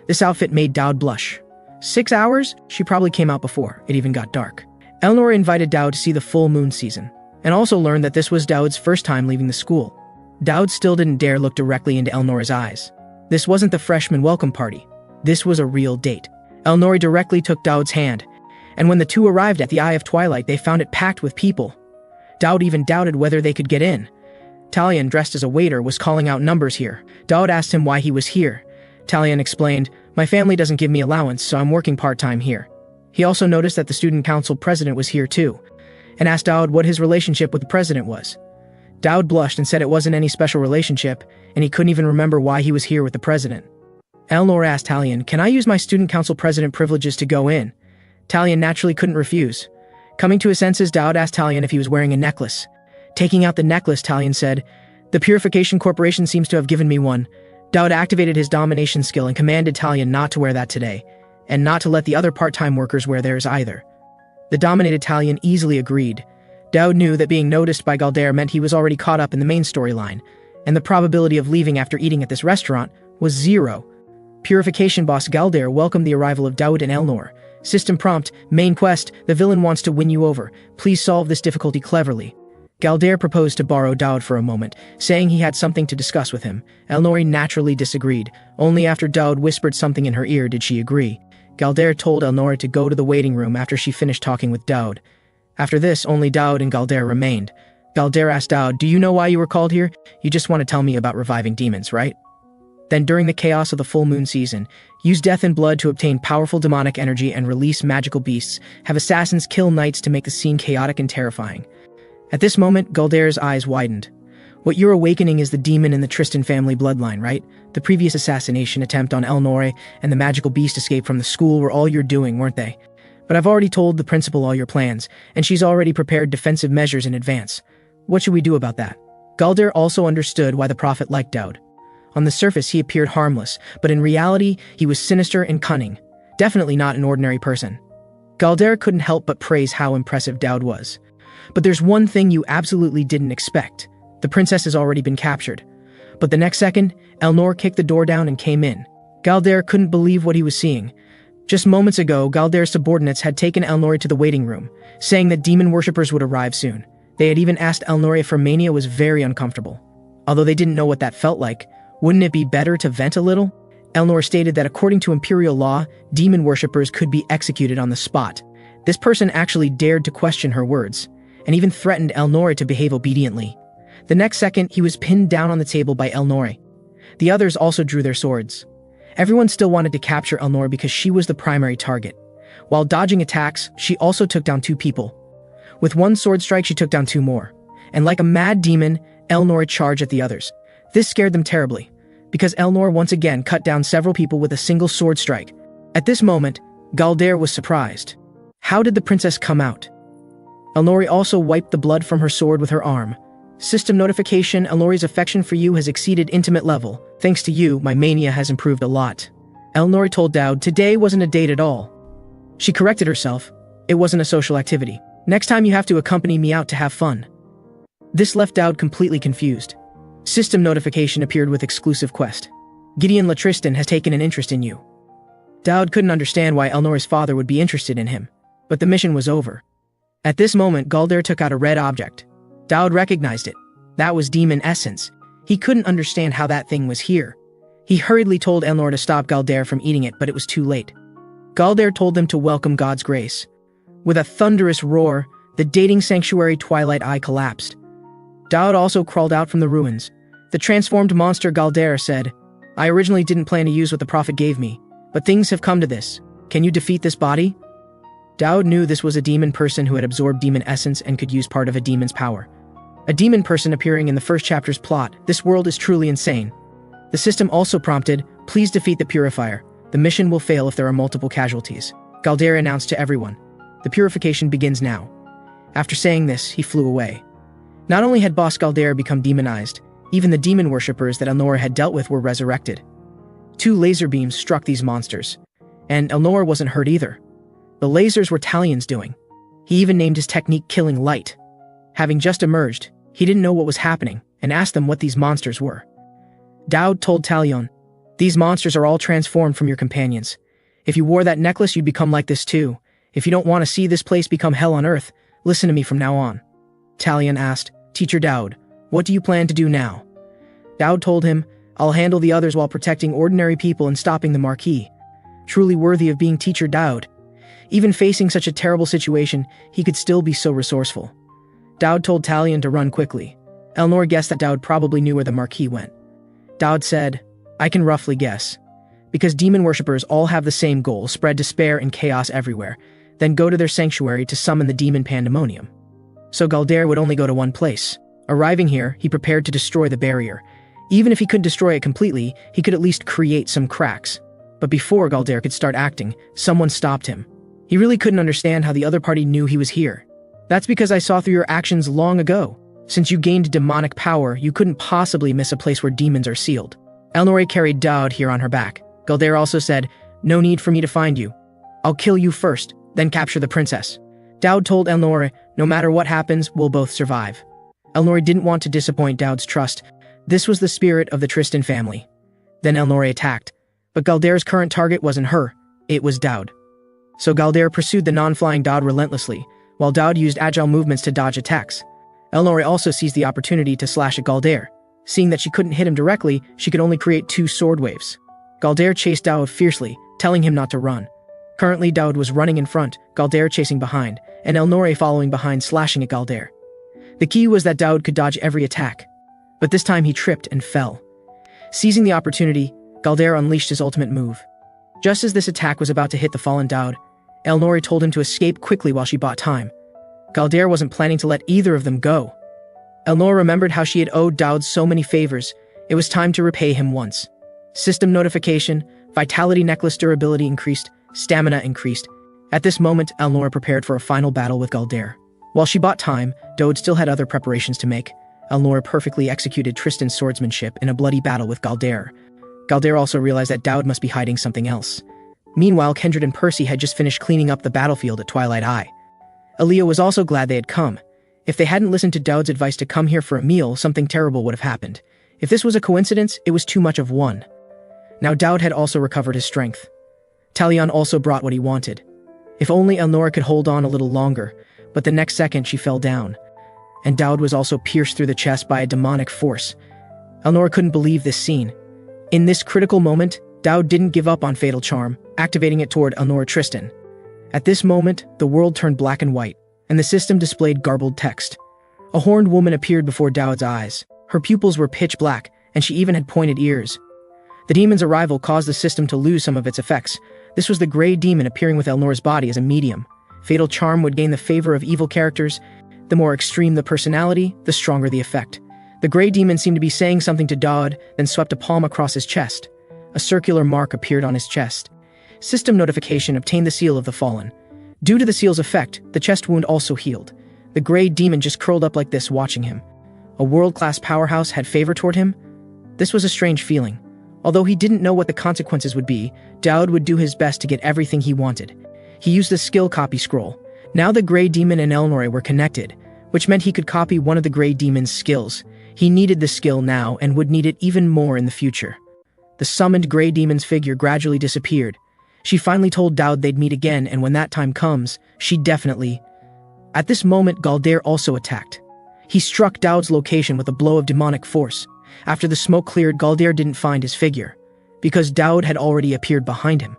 Speaker 1: This outfit made Daud blush. 6 hours? She probably came out before it even got dark. Elnor invited Daud to see the full moon season, and also learned that this was Daud's first time leaving the school. Daud still didn't dare look directly into Elnor's eyes. This wasn't the freshman welcome party. This was a real date. Elnor directly took Daud's hand, and when the two arrived at the Eye of Twilight, they found it packed with people. Daud even doubted whether they could get in. Talion, dressed as a waiter, was calling out numbers here. Daud asked him why he was here. Talion explained, "My family doesn't give me allowance, so I'm working part-time here." He also noticed that the student council president was here too, and asked Daud what his relationship with the president was. Daud blushed and said it wasn't any special relationship, and he couldn't even remember why he was here with the president. Elnor asked Talion, "Can I use my student council president privileges to go in?" Talion naturally couldn't refuse. Coming to his senses, Daud asked Talion if he was wearing a necklace. Taking out the necklace, Talion said, "The Purification Corporation seems to have given me one." Daud activated his domination skill and commanded Talion not to wear that today, and not to let the other part-time workers wear theirs either. The dominated Talion easily agreed. Daud knew that being noticed by Galder meant he was already caught up in the main storyline, and the probability of leaving after eating at this restaurant was 0. Purification boss Galder welcomed the arrival of Daud and Elnor. System prompt, main quest, the villain wants to win you over. Please solve this difficulty cleverly. Galder proposed to borrow Daud for a moment, saying he had something to discuss with him. Elnor naturally disagreed. Only after Daud whispered something in her ear did she agree. Galder told Elnor to go to the waiting room after she finished talking with Daud. After this, only Daud and Galder remained. Galder asked Daud, "Do you know why you were called here? You just want to tell me about reviving demons, right?" Then during the chaos of the full moon season, use death and blood to obtain powerful demonic energy and release magical beasts. Have assassins kill knights to make the scene chaotic and terrifying. At this moment, Galder's eyes widened. What you're awakening is the demon in the Tristan family bloodline, right? The previous assassination attempt on Elnore and the magical beast escape from the school were all you're doing, weren't they? But I've already told the principal all your plans, and she's already prepared defensive measures in advance. What should we do about that? Galder also understood why the prophet liked Daud. On the surface, he appeared harmless, but in reality, he was sinister and cunning. Definitely not an ordinary person. Galder couldn't help but praise how impressive Daud was. But there's one thing you absolutely didn't expect. The princess has already been captured. But the next second, Elnor kicked the door down and came in. Galder couldn't believe what he was seeing. Just moments ago, Galder's subordinates had taken Elnor to the waiting room, saying that demon worshippers would arrive soon. They had even asked Elnor if her mania was very uncomfortable. Although they didn't know what that felt like, wouldn't it be better to vent a little? Elnor stated that according to imperial law, demon worshippers could be executed on the spot. This person actually dared to question her words, and even threatened Elnor to behave obediently. The next second, he was pinned down on the table by Elnor. The others also drew their swords. Everyone still wanted to capture Elnor because she was the primary target. While dodging attacks, she also took down 2 people. With one sword strike, she took down 2 more. And like a mad demon, Elnor charged at the others. This scared them terribly, because Elnor once again cut down several people with a single sword strike. At this moment, Galder was surprised. How did the princess come out? Elnor also wiped the blood from her sword with her arm. System notification: Elnor's affection for you has exceeded intimate level. Thanks to you, my mania has improved a lot. Elnor told Daud today wasn't a date at all. She corrected herself. It wasn't a social activity. Next time you have to accompany me out to have fun. This left Daud completely confused. System notification appeared with exclusive quest. Gideon Latristan has taken an interest in you. Daud couldn't understand why Elnor's father would be interested in him, but the mission was over. At this moment, Galder took out a red object. Daud recognized it. That was demon essence. He couldn't understand how that thing was here. He hurriedly told Elnor to stop Galder from eating it, but it was too late. Galder told them to welcome God's grace. With a thunderous roar, the dating sanctuary Twilight Eye collapsed. Daud also crawled out from the ruins. The transformed monster Galder said, I originally didn't plan to use what the prophet gave me, but things have come to this. Can you defeat this body? Daud knew this was a demon person who had absorbed demon essence and could use part of a demon's power. A demon person appearing in the first chapter's plot. This world is truly insane. The system also prompted, please defeat the purifier. The mission will fail if there are multiple casualties. Galder announced to everyone. The purification begins now. After saying this, he flew away. Not only had Boss Galder become demonized, even the demon worshippers that Elnor had dealt with were resurrected. 2 laser beams struck these monsters, and Elnor wasn't hurt either. The lasers were Talion's doing. He even named his technique Killing Light. Having just emerged, he didn't know what was happening and asked them what these monsters were. Daud told Talion, these monsters are all transformed from your companions. If you wore that necklace, you'd become like this too. If you don't want to see this place become hell on earth, listen to me from now on. Talion asked, Teacher Daud, what do you plan to do now? Daud told him, I'll handle the others while protecting ordinary people and stopping the Marquis. Truly worthy of being Teacher Daud. Even facing such a terrible situation, he could still be so resourceful. Daud told Talion to run quickly. Elnor guessed that Daud probably knew where the Marquis went. Daud said, I can roughly guess. Because demon worshippers all have the same goal, spread despair and chaos everywhere, then go to their sanctuary to summon the demon pandemonium. So Galder would only go to one place. Arriving here, he prepared to destroy the barrier. Even if he couldn't destroy it completely, he could at least create some cracks. But before Galder could start acting, someone stopped him. He really couldn't understand how the other party knew he was here. That's because I saw through your actions long ago. Since you gained demonic power, you couldn't possibly miss a place where demons are sealed. Elnor carried Daud here on her back. Galder also said, no need for me to find you. I'll kill you first, then capture the princess. Daud told Elnor, no matter what happens, we'll both survive. Elnor didn't want to disappoint Daud's trust. This was the spirit of the Tristan family. Then Elnor attacked. But Galder's current target wasn't her, it was Daud. So Galder pursued the non-flying Daud relentlessly, while Daud used agile movements to dodge attacks. Elnor also seized the opportunity to slash at Galder. Seeing that she couldn't hit him directly, she could only create 2 sword waves. Galder chased Daud fiercely, telling him not to run. Currently, Daud was running in front, Galder chasing behind, and Elnor following behind, slashing at Galder. The key was that Daud could dodge every attack. But this time he tripped and fell. Seizing the opportunity, Galder unleashed his ultimate move. Just as this attack was about to hit the fallen Daud, Elnor told him to escape quickly while she bought time. Galder wasn't planning to let either of them go. Elnora remembered how she had owed Daud so many favors. It was time to repay him once. System notification, vitality necklace durability increased, stamina increased. At this moment, Elnora prepared for a final battle with Galder. While she bought time, Daud still had other preparations to make. Elnora perfectly executed Tristan's swordsmanship in a bloody battle with Galder. Galder also realized that Daud must be hiding something else. Meanwhile, Kindred and Percy had just finished cleaning up the battlefield at Twilight Eye. Aaliyah was also glad they had come. If they hadn't listened to Daud's advice to come here for a meal, something terrible would have happened. If this was a coincidence, it was too much of one. Now Daud had also recovered his strength. Talion also brought what he wanted. If only Elnora could hold on a little longer, but the next second she fell down. And Daud was also pierced through the chest by a demonic force. Elnora couldn't believe this scene. In this critical moment, Daud didn't give up on Fatal Charm, activating it toward Elnora Tristan. At this moment, the world turned black and white, and the system displayed garbled text. A horned woman appeared before Daud's eyes. Her pupils were pitch black, and she even had pointed ears. The demon's arrival caused the system to lose some of its effects. This was the gray demon appearing with Elnora's body as a medium. Fatal Charm would gain the favor of evil characters. The more extreme the personality, the stronger the effect. The gray demon seemed to be saying something to Daud, then swept a palm across his chest. A circular mark appeared on his chest. System notification obtained the seal of the fallen. Due to the seal's effect, the chest wound also healed. The gray demon just curled up like this, watching him. A world-class powerhouse had favor toward him? This was a strange feeling. Although he didn't know what the consequences would be, Daud would do his best to get everything he wanted. He used the skill copy scroll. Now the gray demon and Elnora were connected, which meant he could copy one of the gray demon's skills. He needed the skill now and would need it even more in the future. The summoned gray demon's figure gradually disappeared. She finally told Daud they'd meet again, and when that time comes, she'd definitely... At this moment, Galder also attacked. He struck Daud's location with a blow of demonic force. After the smoke cleared, Galder didn't find his figure, because Daud had already appeared behind him.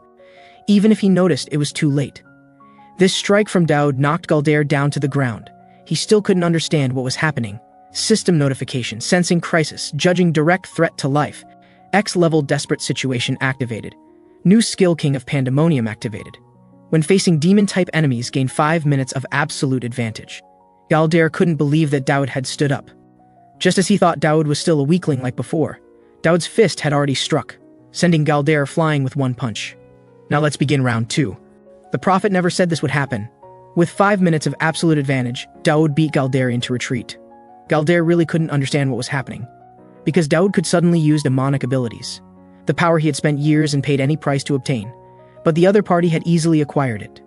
Speaker 1: Even if he noticed, it was too late. This strike from Daud knocked Galder down to the ground. He still couldn't understand what was happening. System notification, sensing crisis, judging direct threat to life. X-level desperate situation activated. New skill King of Pandemonium activated. When facing demon-type enemies, gain 5 minutes of absolute advantage. Galder couldn't believe that Daud had stood up. Just as he thought Daud was still a weakling like before, Daud's fist had already struck, sending Galder flying with one punch. Now let's begin round 2. The Prophet never said this would happen. With 5 minutes of absolute advantage, Daud beat Galder into retreat. Galder really couldn't understand what was happening, because Daud could suddenly use demonic abilities, the power he had spent years and paid any price to obtain, but the other party had easily acquired it.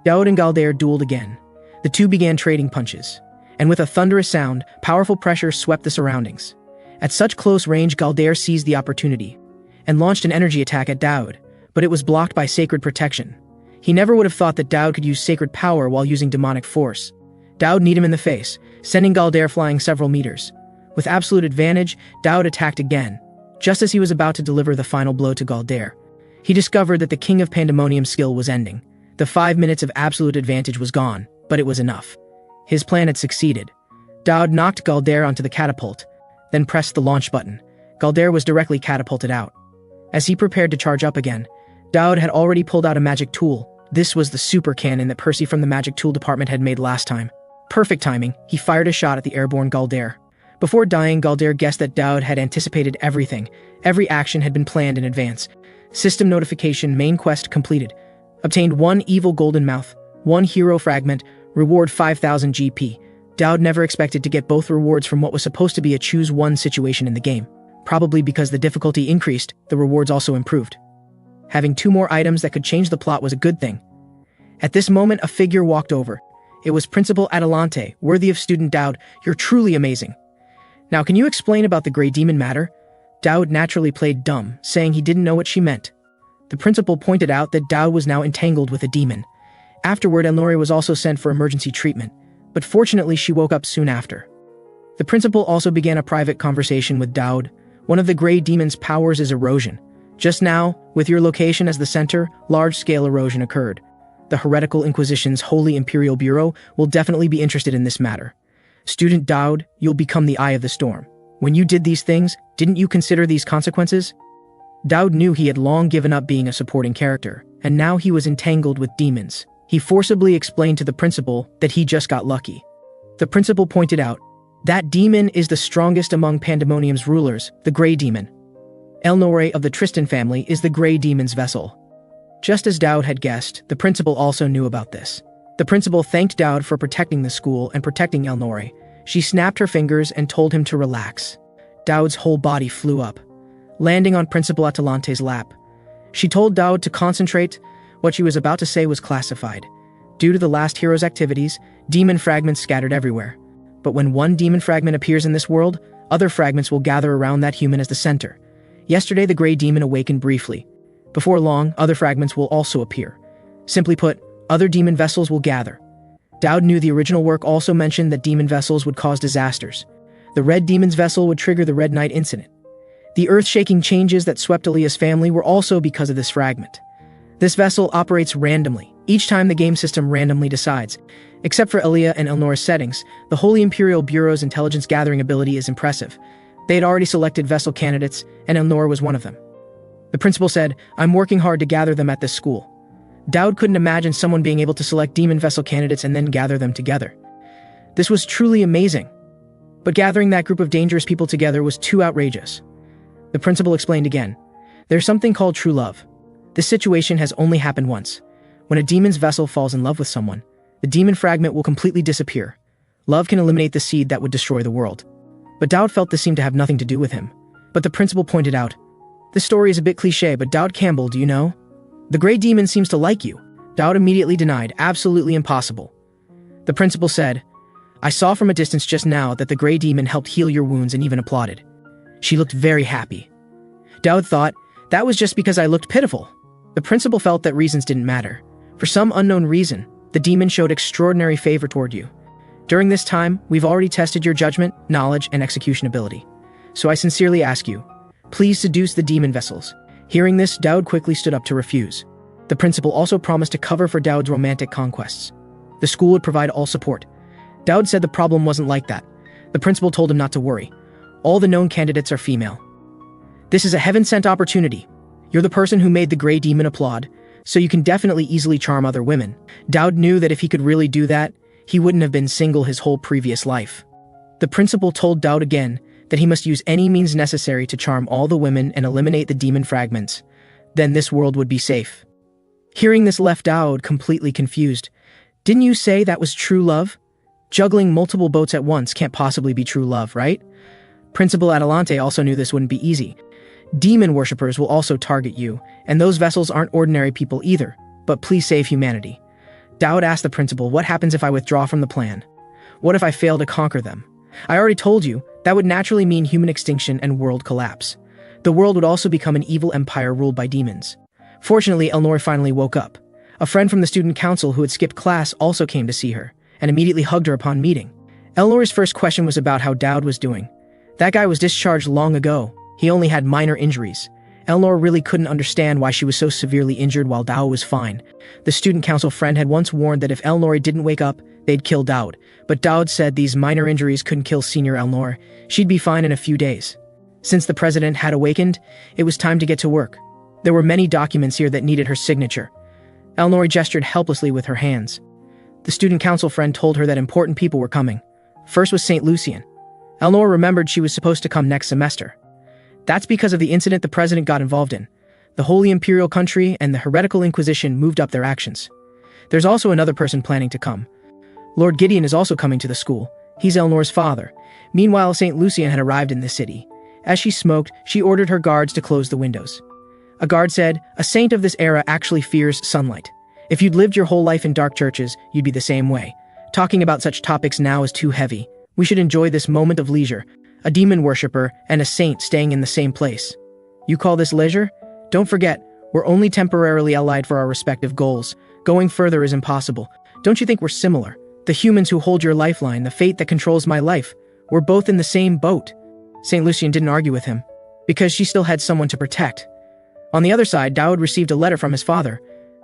Speaker 1: Daud and Galder dueled again. The two began trading punches, and with a thunderous sound, powerful pressure swept the surroundings. At such close range, Galder seized the opportunity and launched an energy attack at Daud, but it was blocked by sacred protection. He never would have thought that Daud could use sacred power while using demonic force. Daud kneed him in the face, sending Galder flying several meters. With absolute advantage, Daud attacked again. Just as he was about to deliver the final blow to Galder, he discovered that the King of Pandemonium skill was ending. The 5 minutes of absolute advantage was gone, but it was enough. His plan had succeeded. Daud knocked Galder onto the catapult, then pressed the launch button. Galder was directly catapulted out. As he prepared to charge up again, Daud had already pulled out a magic tool. This was the super cannon that Percy from the magic tool department had made last time. Perfect timing, he fired a shot at the airborne Galder. Before dying, Galder guessed that Daud had anticipated everything. Every action had been planned in advance. System notification, main quest completed. Obtained 1 evil golden mouth, 1 hero fragment, reward 5,000 GP. Daud never expected to get both rewards from what was supposed to be a choose one situation in the game. Probably because the difficulty increased, the rewards also improved. Having 2 more items that could change the plot was a good thing. At this moment, a figure walked over. It was Principal Adelante, worthy of student Daud. You're truly amazing. Now, can you explain about the Grey Demon matter? Daud naturally played dumb, saying he didn't know what she meant. The principal pointed out that Daud was now entangled with a demon. Afterward, Elnora was also sent for emergency treatment, but fortunately she woke up soon after. The principal also began a private conversation with Daud. One of the Grey Demon's powers is erosion. Just now, with your location as the center, large-scale erosion occurred. The Heretical Inquisition's Holy Imperial Bureau will definitely be interested in this matter. Student Daud, you'll become the Eye of the Storm. When you did these things, didn't you consider these consequences? Daud knew he had long given up being a supporting character, and now he was entangled with demons. He forcibly explained to the principal that he just got lucky. The principal pointed out, That demon is the strongest among Pandemonium's rulers, the Grey Demon. Elnore of the Tristan family is the Grey Demon's vessel. Just as Dowd had guessed, the principal also knew about this. The principal thanked Dowd for protecting the school and protecting Elnore. She snapped her fingers and told him to relax. Dowd's whole body flew up, landing on Principal Atalante's lap. She told Dowd to concentrate. What she was about to say was classified. Due to the last hero's activities, demon fragments scattered everywhere. But when one demon fragment appears in this world, other fragments will gather around that human as the center. Yesterday, the Grey Demon awakened briefly. Before long, other fragments will also appear. Simply put, other demon vessels will gather. Dowd knew the original work also mentioned that demon vessels would cause disasters. The Red Demon's vessel would trigger the Red Knight incident. The earth-shaking changes that swept Aaliyah's family were also because of this fragment. This vessel operates randomly. Each time the game system randomly decides. Except for Aaliyah and Elnore's settings, the Holy Imperial Bureau's intelligence gathering ability is impressive. They had already selected vessel candidates, and Elnore was one of them. The principal said, "I'm working hard to gather them at this school." Dowd couldn't imagine someone being able to select demon vessel candidates and then gather them together. This was truly amazing. But gathering that group of dangerous people together was too outrageous. The principal explained again. There's something called true love. This situation has only happened once. When a demon's vessel falls in love with someone, the demon fragment will completely disappear. Love can eliminate the seed that would destroy the world. But Dowd felt this seemed to have nothing to do with him. But the principal pointed out, "This story is a bit cliché, but Dowd Campbell, do you know? The Grey Demon seems to like you." Dowd immediately denied, "Absolutely impossible." The principal said, "I saw from a distance just now that the Grey Demon helped heal your wounds and even applauded. She looked very happy." Dowd thought, "That was just because I looked pitiful." The principal felt that reasons didn't matter. For some unknown reason, the demon showed extraordinary favor toward you. During this time, we've already tested your judgment, knowledge, and execution ability. So I sincerely ask you, please seduce the demon vessels. Hearing this, Dowd quickly stood up to refuse. The principal also promised to cover for Dowd's romantic conquests. The school would provide all support. Dowd said the problem wasn't like that. The principal told him not to worry. All the known candidates are female. This is a heaven-sent opportunity. You're the person who made the Grey Demon applaud, so you can definitely easily charm other women. Dowd knew that if he could really do that, he wouldn't have been single his whole previous life. The principal told Dowd again that he must use any means necessary to charm all the women and eliminate the demon fragments. Then this world would be safe. Hearing this left Dowd completely confused. Didn't you say that was true love? Juggling multiple boats at once can't possibly be true love, right? Principal Atalante also knew this wouldn't be easy. Demon worshippers will also target you, and those vessels aren't ordinary people either, but please save humanity. Dowd asked the principal, what happens if I withdraw from the plan? What if I fail to conquer them? I already told you, that would naturally mean human extinction and world collapse. The world would also become an evil empire ruled by demons. Fortunately, Elnore finally woke up. A friend from the student council who had skipped class also came to see her, and immediately hugged her upon meeting. Elnore's first question was about how Dowd was doing. That guy was discharged long ago. He only had minor injuries. Elnore really couldn't understand why she was so severely injured while Dowd was fine. The student council friend had once warned that if Elnore didn't wake up, they'd kill Dowd. But Dowd said these minor injuries couldn't kill senior Elnore. She'd be fine in a few days. Since the president had awakened, it was time to get to work. There were many documents here that needed her signature. Elnore gestured helplessly with her hands. The student council friend told her that important people were coming. First was St. Lucian. Elnore remembered she was supposed to come next semester. That's because of the incident the president got involved in. The Holy Imperial Country and the Heretical Inquisition moved up their actions. There's also another person planning to come. Lord Gideon is also coming to the school. He's Elnore's father. Meanwhile, St. Lucian had arrived in the city. As she smoked, she ordered her guards to close the windows. A guard said, "A saint of this era actually fears sunlight. If you'd lived your whole life in dark churches, you'd be the same way. Talking about such topics now is too heavy. We should enjoy this moment of leisure. A demon worshipper and a saint staying in the same place. You call this leisure? Don't forget, we're only temporarily allied for our respective goals. Going further is impossible. Don't you think we're similar? The humans who hold your lifeline, the fate that controls my life. We're both in the same boat." St. Lucian didn't argue with him, because she still had someone to protect. On the other side, Dowd received a letter from his father.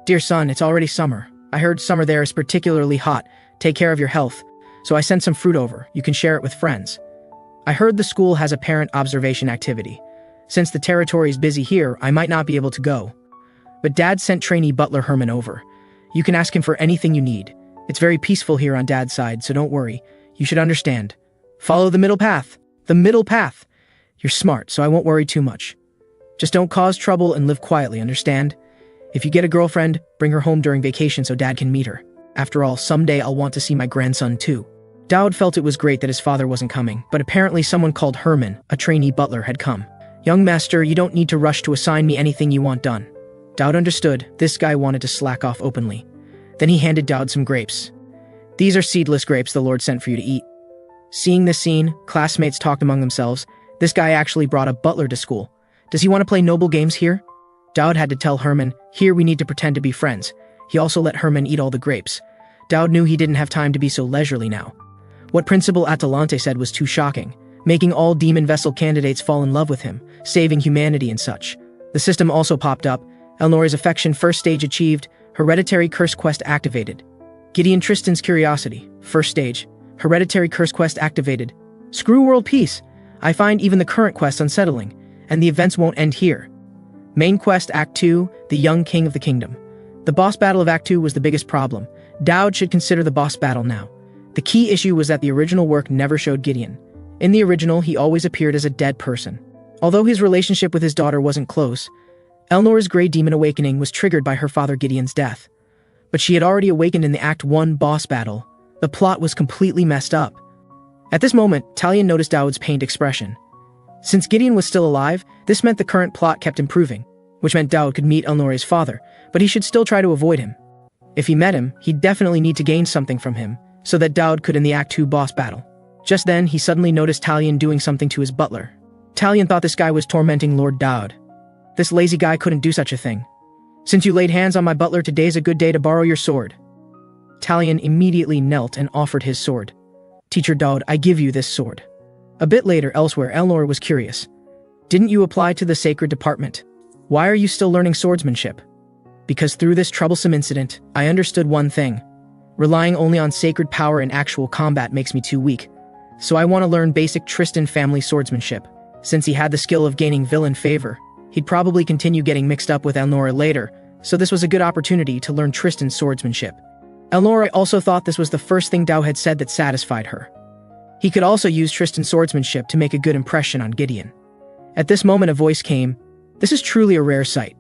Speaker 1: "Dear son, it's already summer. I heard summer there is particularly hot. Take care of your health. So I sent some fruit over. You can share it with friends. I heard the school has a parent observation activity. Since the territory is busy here, I might not be able to go. But Dad sent trainee butler Herman over. You can ask him for anything you need. It's very peaceful here on Dad's side, so don't worry. You should understand. Follow the middle path. The middle path. You're smart, so I won't worry too much. Just don't cause trouble and live quietly, understand? If you get a girlfriend, bring her home during vacation so Dad can meet her. After all, someday I'll want to see my grandson too. Dowd felt it was great that his father wasn't coming, but apparently someone called Herman, a trainee butler, had come. Young master, you don't need to rush to assign me anything you want done. Dowd understood. This guy wanted to slack off openly. Then he handed Dowd some grapes. These are seedless grapes the Lord sent for you to eat. Seeing this scene, classmates talked among themselves. This guy actually brought a butler to school. Does he want to play noble games here? Dowd had to tell Herman, here we need to pretend to be friends. He also let Herman eat all the grapes. Dowd knew he didn't have time to be so leisurely now. What Principal Atalante said was too shocking, making all demon vessel candidates fall in love with him, saving humanity and such. The system also popped up. Elnore's affection first stage achieved, hereditary curse quest activated. Gideon Tristan's curiosity, first stage, hereditary curse quest activated. Screw world peace. I find even the current quest unsettling, and the events won't end here. Main quest Act 2, the young king of the kingdom. The boss battle of Act 2 was the biggest problem. Dowd should consider the boss battle now. The key issue was that the original work never showed Gideon. In the original, he always appeared as a dead person. Although his relationship with his daughter wasn't close, Elnore's Grey Demon awakening was triggered by her father Gideon's death. But she had already awakened in the Act 1 boss battle. The plot was completely messed up. At this moment, Talion noticed Dowd's pained expression. Since Gideon was still alive, this meant the current plot kept improving, which meant Dowd could meet Elnore's father, but he should still try to avoid him. If he met him, he'd definitely need to gain something from him, so that Dowd could in the Act 2 boss battle. Just then, he suddenly noticed Talion doing something to his butler. Talion thought this guy was tormenting Lord Dowd. This lazy guy couldn't do such a thing. Since you laid hands on my butler, today's a good day to borrow your sword. Talion immediately knelt and offered his sword. Teacher Dowd, I give you this sword. A bit later, elsewhere, Elnor was curious. Didn't you apply to the sacred department? Why are you still learning swordsmanship? Because through this troublesome incident, I understood one thing. Relying only on sacred power in actual combat makes me too weak. So I want to learn basic Tristan family swordsmanship. Since he had the skill of gaining villain favor, he'd probably continue getting mixed up with Elnora later, so this was a good opportunity to learn Tristan's swordsmanship. Elnora also thought this was the first thing Dowd had said that satisfied her. He could also use Tristan's swordsmanship to make a good impression on Gideon. At this moment a voice came. This is truly a rare sight.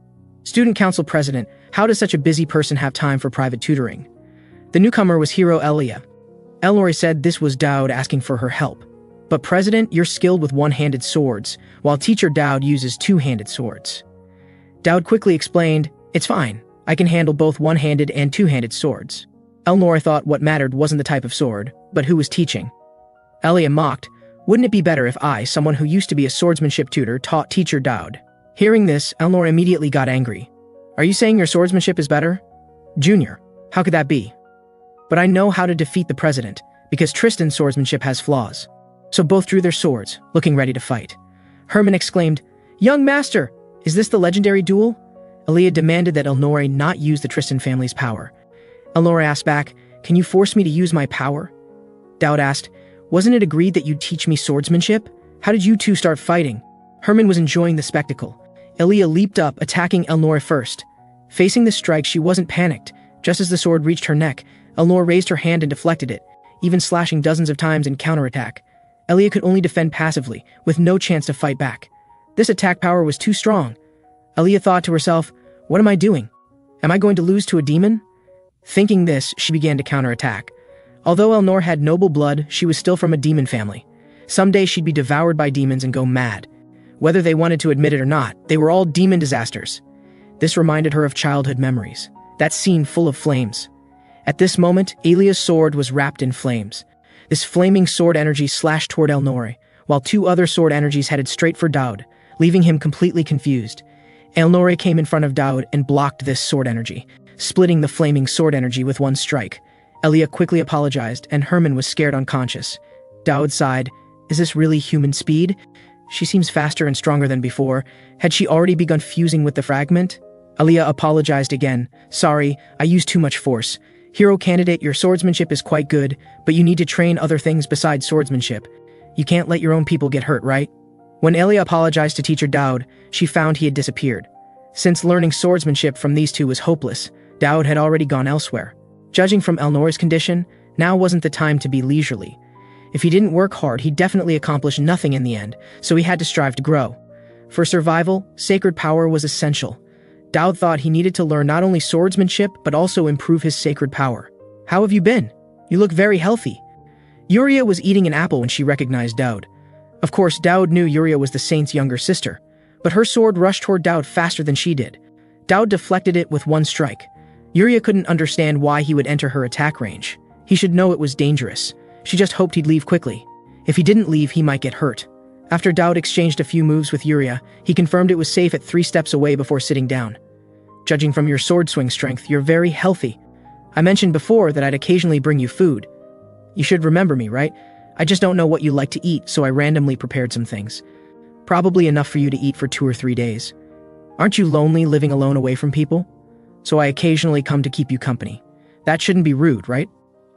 Speaker 1: Student Council President, how does such a busy person have time for private tutoring? The newcomer was Hero Elia. Elnora said this was Dowd asking for her help. But President, you're skilled with one-handed swords, while Teacher Dowd uses two-handed swords. Dowd quickly explained, it's fine. I can handle both one-handed and two-handed swords. Elnora thought what mattered wasn't the type of sword, but who was teaching. Elia mocked, wouldn't it be better if I, someone who used to be a swordsmanship tutor, taught Teacher Dowd? Hearing this, Elnora immediately got angry. Are you saying your swordsmanship is better? Junior, how could that be? But I know how to defeat the president, because Tristan's swordsmanship has flaws. So both drew their swords, looking ready to fight. Herman exclaimed, Young master, is this the legendary duel? Elia demanded that Elnora not use the Tristan family's power. Elnora asked back, can you force me to use my power? Dowd asked, wasn't it agreed that you'd teach me swordsmanship? How did you two start fighting? Herman was enjoying the spectacle. Elia leaped up, attacking Elnora first. Facing the strike, she wasn't panicked. Just as the sword reached her neck, Elnora raised her hand and deflected it, even slashing dozens of times in counterattack. Elia could only defend passively, with no chance to fight back. This attack power was too strong. Elia thought to herself, what am I doing? Am I going to lose to a demon? Thinking this, she began to counterattack. Although Elnora had noble blood, she was still from a demon family. Someday she'd be devoured by demons and go mad. Whether they wanted to admit it or not, they were all demon disasters. This reminded her of childhood memories, that scene full of flames. At this moment, Elia's sword was wrapped in flames. This flaming sword energy slashed toward Elnora, while two other sword energies headed straight for Dowd, leaving him completely confused. Elnora came in front of Dowd and blocked this sword energy, splitting the flaming sword energy with one strike. Elia quickly apologized, and Herman was scared unconscious. Dowd sighed, is this really human speed? She seems faster and stronger than before. Had she already begun fusing with the fragment? Elia apologized again. Sorry, I used too much force. Hero candidate, your swordsmanship is quite good, but you need to train other things besides swordsmanship. You can't let your own people get hurt, right? When Elia apologized to Teacher Dowd, she found he had disappeared. Since learning swordsmanship from these two was hopeless, Dowd had already gone elsewhere. Judging from Elnora's condition, now wasn't the time to be leisurely. If he didn't work hard, he'd definitely accomplish nothing in the end, so he had to strive to grow. For survival, sacred power was essential. Daud thought he needed to learn not only swordsmanship, but also improve his sacred power. "How have you been? You look very healthy." Yuria was eating an apple when she recognized Daud. Of course, Daud knew Yuria was the saint's younger sister, but her sword rushed toward Daud faster than she did. Daud deflected it with one strike. Yuria couldn't understand why he would enter her attack range. He should know it was dangerous. She just hoped he'd leave quickly. If he didn't leave, he might get hurt. After Daud exchanged a few moves with Yuria, he confirmed it was safe at 3 steps away before sitting down. "Judging from your sword swing strength, you're very healthy. I mentioned before that I'd occasionally bring you food. You should remember me, right? I just don't know what you like to eat, so I randomly prepared some things. Probably enough for you to eat for 2 or 3 days. Aren't you lonely living alone away from people? So I occasionally come to keep you company. That shouldn't be rude, right?"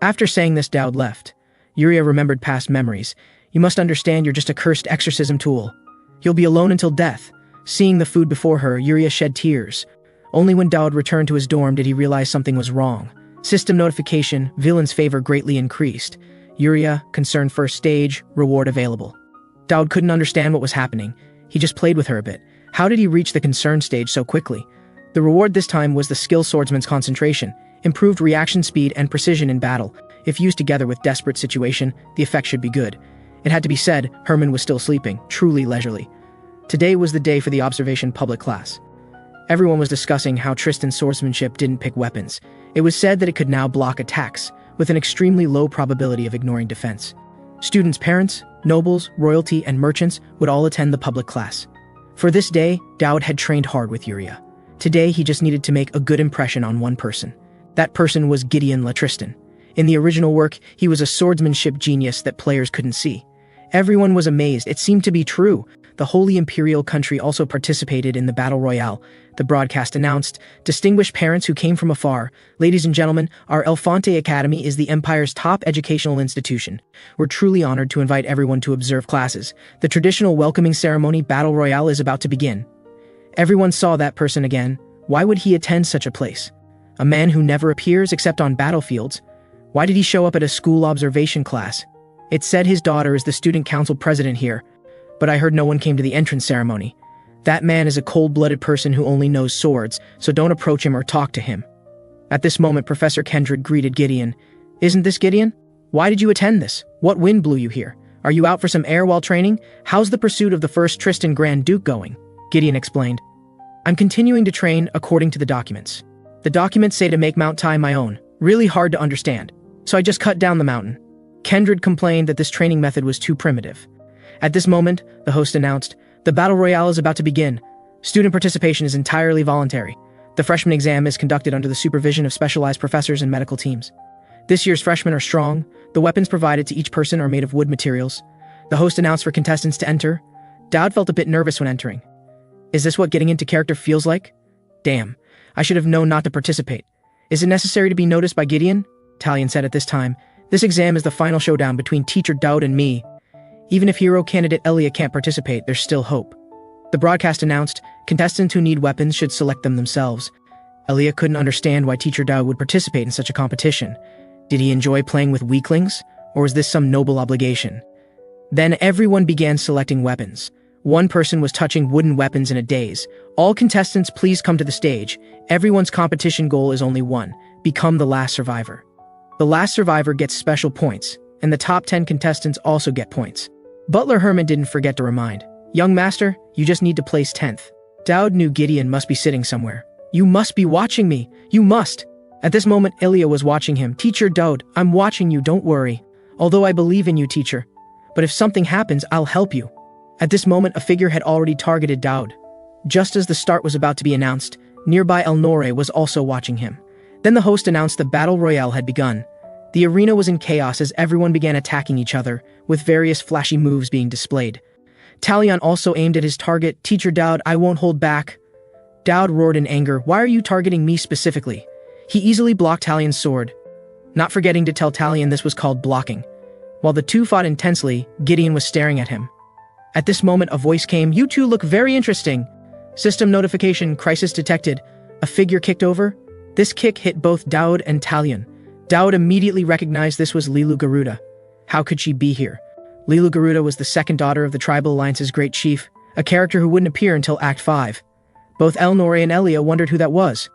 Speaker 1: After saying this, Daud left. Yuria remembered past memories. "You must understand you're just a cursed exorcism tool. You'll be alone until death." Seeing the food before her, Yuria shed tears. Only when Daud returned to his dorm did he realize something was wrong. System notification, villain's favor greatly increased. Yuria, concern first stage, reward available. Daud couldn't understand what was happening. He just played with her a bit. How did he reach the concern stage so quickly? The reward this time was the skill swordsman's concentration, improved reaction speed and precision in battle. If used together with desperate situation, the effect should be good. It had to be said, Herman was still sleeping, truly leisurely. Today was the day for the observation public class. Everyone was discussing how Tristan's swordsmanship didn't pick weapons. It was said that it could now block attacks, with an extremely low probability of ignoring defense. Students' parents, nobles, royalty, and merchants would all attend the public class. For this day, Daud had trained hard with Yuria. Today, he just needed to make a good impression on one person. That person was Gideon Tristan. In the original work, he was a swordsmanship genius that players couldn't see. Everyone was amazed. It seemed to be true. The Holy Imperial country also participated in the Battle Royale. The broadcast announced, "Distinguished parents who came from afar, ladies and gentlemen, our Elefante Academy is the Empire's top educational institution. We're truly honored to invite everyone to observe classes. The traditional welcoming ceremony Battle Royale is about to begin." Everyone saw that person again. Why would he attend such a place? A man who never appears except on battlefields. Why did he show up at a school observation class? It said his daughter is the student council president here, but I heard no one came to the entrance ceremony. That man is a cold-blooded person who only knows swords, so don't approach him or talk to him. At this moment, Professor Kendrick greeted Gideon. "Isn't this Gideon? Why did you attend this? What wind blew you here? Are you out for some air while training? How's the pursuit of the first Tristan Grand Duke going?" Gideon explained. "I'm continuing to train according to the documents. The documents say to make Mount Tai my own. Really hard to understand. So I just cut down the mountain." Kendrick complained that this training method was too primitive. At this moment, the host announced, "The Battle Royale is about to begin. Student participation is entirely voluntary. The freshman exam is conducted under the supervision of specialized professors and medical teams. This year's freshmen are strong. The weapons provided to each person are made of wood materials." The host announced for contestants to enter. Daud felt a bit nervous when entering. Is this what getting into character feels like? Damn, I should have known not to participate. Is it necessary to be noticed by Gideon? Talion said at this time. This exam is the final showdown between teacher Daud and me. Even if hero candidate Elia can't participate, there's still hope. The broadcast announced, contestants who need weapons should select them themselves. Elia couldn't understand why teacher Daud would participate in such a competition. Did he enjoy playing with weaklings, or was this some noble obligation? Then everyone began selecting weapons. One person was touching wooden weapons in a daze. All contestants, please come to the stage. Everyone's competition goal is only one: become the last survivor. The last survivor gets special points, and the top 10 contestants also get points. Butler Herman didn't forget to remind, "Young master, you just need to place 10th. Daud knew Gideon must be sitting somewhere. "You must be watching me. You must." At this moment, Elia was watching him. "Teacher Daud, I'm watching you, don't worry. Although I believe in you, teacher. But if something happens, I'll help you." At this moment, a figure had already targeted Daud. Just as the start was about to be announced, nearby Elnore was also watching him. Then the host announced the Battle Royale had begun. The arena was in chaos as everyone began attacking each other, with various flashy moves being displayed. Talion also aimed at his target. "Teacher Daud, I won't hold back." Daud roared in anger, "Why are you targeting me specifically?" He easily blocked Talion's sword, not forgetting to tell Talion this was called blocking. While the two fought intensely, Gideon was staring at him. At this moment, a voice came, "You two look very interesting." System notification, crisis detected. A figure kicked over. This kick hit both Daud and Talion. Daud immediately recognized this was Lilu Garuda. How could she be here? Lilu Garuda was the second daughter of the Tribal Alliance's great chief, a character who wouldn't appear until Act 5. Both Elnor and Elia wondered who that was.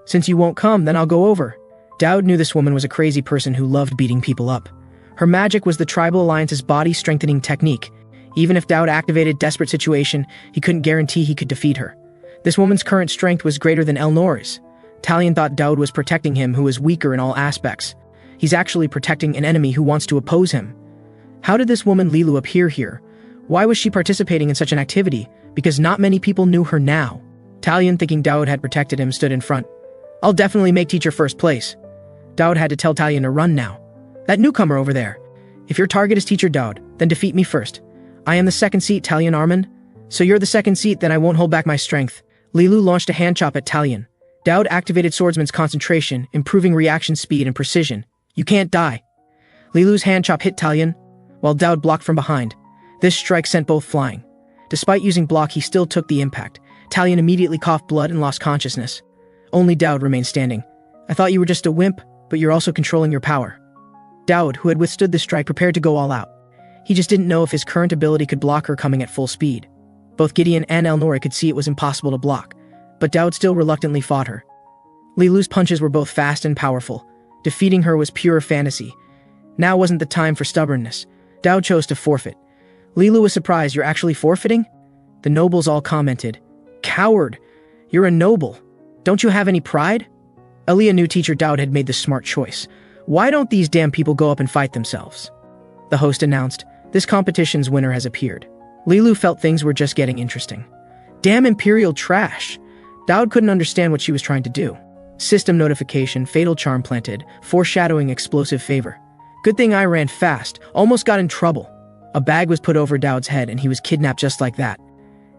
Speaker 1: Since you won't come, then I'll go over. Dowd knew this woman was a crazy person who loved beating people up. Her magic was the Tribal Alliance's body-strengthening technique. Even if Dowd activated desperate situation, he couldn't guarantee he could defeat her. This woman's current strength was greater than Elnor's. Talion thought Dowd was protecting him, who was weaker in all aspects. He's actually protecting an enemy who wants to oppose him. How did this woman Lilu appear here? Why was she participating in such an activity? Because not many people knew her now. Talion, thinking Dowd had protected him, stood in front. I'll definitely make teacher first place. Dowd had to tell Talion to run now. That newcomer over there. If your target is teacher Dowd, then defeat me first. I am the second seat, Talion Arman. So you're the second seat, then I won't hold back my strength. Lilu launched a hand chop at Talion. Dowd activated Swordsman's concentration, improving reaction speed and precision. You can't die. Lilu's hand chop hit Talion, while Dowd blocked from behind. This strike sent both flying. Despite using block, he still took the impact. Talion immediately coughed blood and lost consciousness. Only Dowd remained standing. I thought you were just a wimp, but you're also controlling your power. Dowd, who had withstood the strike, prepared to go all out. He just didn't know if his current ability could block her coming at full speed. Both Gideon and Elnora could see it was impossible to block, but Dowd still reluctantly fought her. Lilu's punches were both fast and powerful. Defeating her was pure fantasy. Now wasn't the time for stubbornness. Dowd chose to forfeit. Lilu was surprised. You're actually forfeiting? The nobles all commented. Coward! You're a noble. Don't you have any pride? Elia knew teacher Dowd had made the smart choice. Why don't these damn people go up and fight themselves? The host announced, this competition's winner has appeared. Lilu felt things were just getting interesting. Damn imperial trash! Dowd couldn't understand what she was trying to do. System notification, fatal charm planted, foreshadowing explosive favor. Good thing I ran fast, almost got in trouble. A bag was put over Dowd's head and he was kidnapped just like that.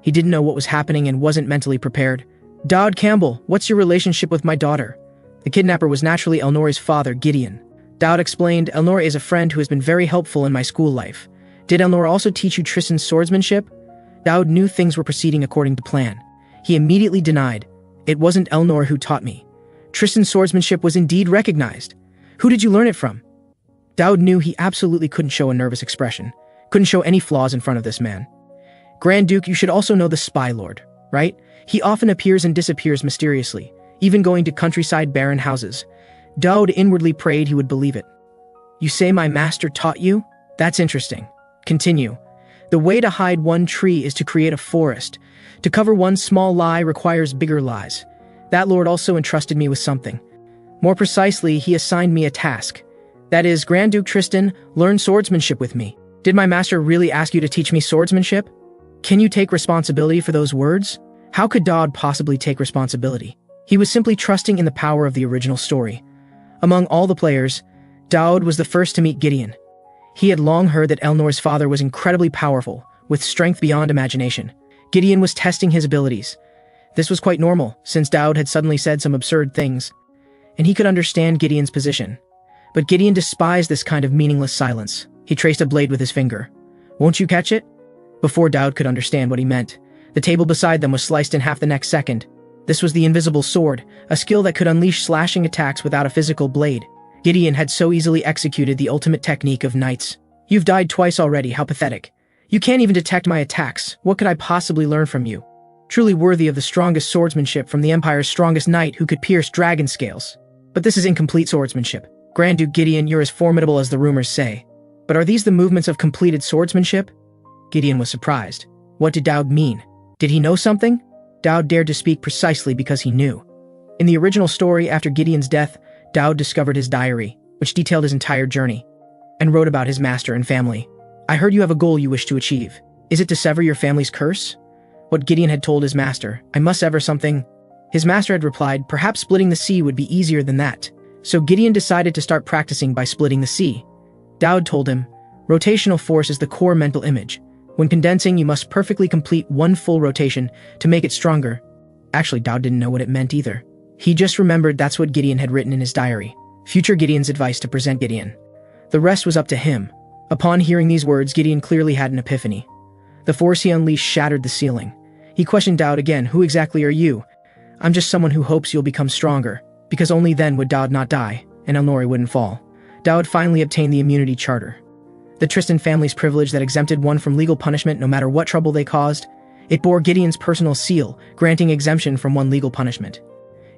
Speaker 1: He didn't know what was happening and wasn't mentally prepared. Dowd Campbell, what's your relationship with my daughter? The kidnapper was naturally Elnora's father, Gideon. Dowd explained, Elnora is a friend who has been very helpful in my school life. Did Elnora also teach you Tristan's swordsmanship? Dowd knew things were proceeding according to plan. He immediately denied, it wasn't Elnora who taught me. Tristan's swordsmanship was indeed recognized. Who did you learn it from? Dowd knew he absolutely couldn't show a nervous expression, couldn't show any flaws in front of this man. Grand Duke, you should also know the Spy Lord, right? He often appears and disappears mysteriously, even going to countryside barren houses. Dowd inwardly prayed he would believe it. You say my master taught you? That's interesting. Continue. The way to hide one tree is to create a forest. To cover one small lie requires bigger lies. That lord also entrusted me with something. More precisely, he assigned me a task. That is, Grand Duke Tristan, learn swordsmanship with me. Did my master really ask you to teach me swordsmanship? Can you take responsibility for those words? How could Dowd possibly take responsibility? He was simply trusting in the power of the original story. Among all the players, Dowd was the first to meet Gideon. He had long heard that Elnor's father was incredibly powerful, with strength beyond imagination. Gideon was testing his abilities. This was quite normal, since Dowd had suddenly said some absurd things, and he could understand Gideon's position. But Gideon despised this kind of meaningless silence. He traced a blade with his finger. Won't you catch it? Before Dowd could understand what he meant, the table beside them was sliced in half the next second. This was the invisible sword, a skill that could unleash slashing attacks without a physical blade. Gideon had so easily executed the ultimate technique of knights. You've died twice already, how pathetic. You can't even detect my attacks. What could I possibly learn from you? Truly worthy of the strongest swordsmanship from the Empire's strongest knight who could pierce dragon scales. But this is incomplete swordsmanship. Grand Duke Gideon, you're as formidable as the rumors say. But are these the movements of completed swordsmanship? Gideon was surprised. What did Dowd mean? Did he know something? Dowd dared to speak precisely because he knew. In the original story, after Gideon's death, Dowd discovered his diary, which detailed his entire journey, and wrote about his master and family. I heard you have a goal you wish to achieve. Is it to sever your family's curse? What Gideon had told his master, I must sever something. His master had replied, perhaps splitting the sea would be easier than that. So Gideon decided to start practicing by splitting the sea. Dowd told him, rotational force is the core mental image. When condensing, you must perfectly complete one full rotation to make it stronger. Actually, Dowd didn't know what it meant either. He just remembered that's what Gideon had written in his diary. Future Gideon's advice to present Gideon. The rest was up to him. Upon hearing these words, Gideon clearly had an epiphany. The force he unleashed shattered the ceiling. He questioned Dowd again, who exactly are you? I'm just someone who hopes you'll become stronger, because only then would Dowd not die, and Elnora wouldn't fall. Dowd finally obtained the immunity charter. the Tristan family's privilege that exempted one from legal punishment no matter what trouble they caused. It bore Gideon's personal seal, granting exemption from one legal punishment.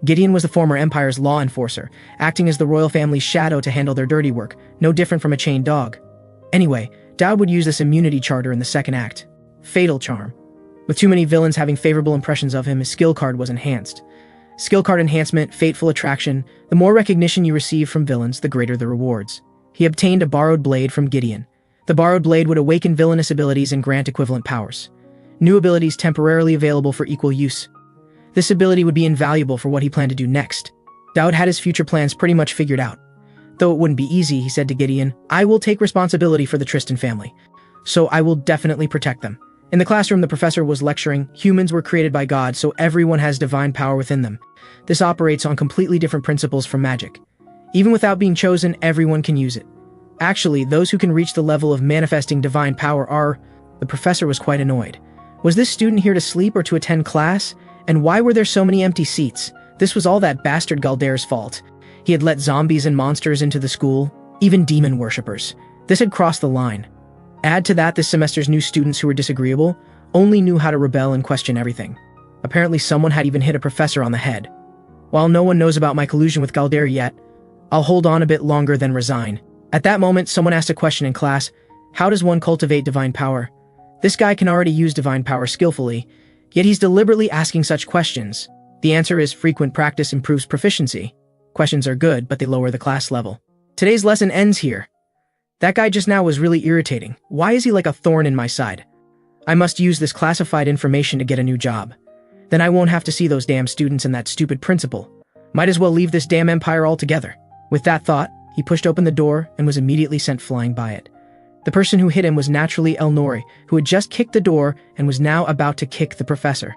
Speaker 1: Gideon was the former Empire's law enforcer, acting as the royal family's shadow to handle their dirty work, no different from a chained dog. Anyway, Dowd would use this immunity charter in the second act. Fatal charm. With too many villains having favorable impressions of him, his skill card was enhanced. Skill card enhancement, fateful attraction. The more recognition you receive from villains, the greater the rewards. He obtained a borrowed blade from Gideon. The borrowed blade would awaken villainous abilities and grant equivalent powers. New abilities temporarily available for equal use. This ability would be invaluable for what he planned to do next. Dowd had his future plans pretty much figured out. Though it wouldn't be easy, he said to Gideon, "I will take responsibility for the Tristan family, so I will definitely protect them." In the classroom, the professor was lecturing. Humans were created by God, so everyone has divine power within them. This operates on completely different principles from magic. Even without being chosen, everyone can use it. Actually, those who can reach the level of manifesting divine power are... The professor was quite annoyed. Was this student here to sleep or to attend class? And why were there so many empty seats? This was all that bastard Galder's fault. He had let zombies and monsters into the school, even demon worshippers. This had crossed the line. Add to that this semester's new students who were disagreeable, only knew how to rebel and question everything. Apparently someone had even hit a professor on the head. While no one knows about my collusion with Galder yet, I'll hold on a bit longer than resign. At that moment, someone asked a question in class: how does one cultivate divine power? This guy can already use divine power skillfully, yet he's deliberately asking such questions. The answer is frequent practice improves proficiency. Questions are good, but they lower the class level. Today's lesson ends here. That guy just now was really irritating. Why is he like a thorn in my side? I must use this classified information to get a new job. Then I won't have to see those damn students and that stupid principal. Might as well leave this damn empire altogether. With that thought, he pushed open the door and was immediately sent flying by it. The person who hit him was naturally Elnori, who had just kicked the door and was now about to kick the professor.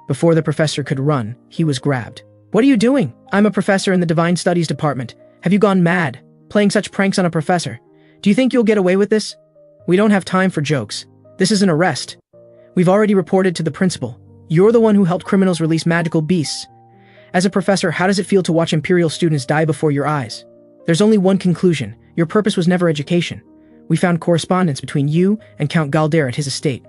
Speaker 1: Before the professor could run, he was grabbed. "What are you doing? I'm a professor in the Divine Studies department. Have you gone mad? Playing such pranks on a professor? Do you think you'll get away with this? We don't have time for jokes. This is an arrest. We've already reported to the principal. You're the one who helped criminals release magical beasts. As a professor, how does it feel to watch Imperial students die before your eyes? There's only one conclusion. Your purpose was never education. We found correspondence between you and Count Galder at his estate."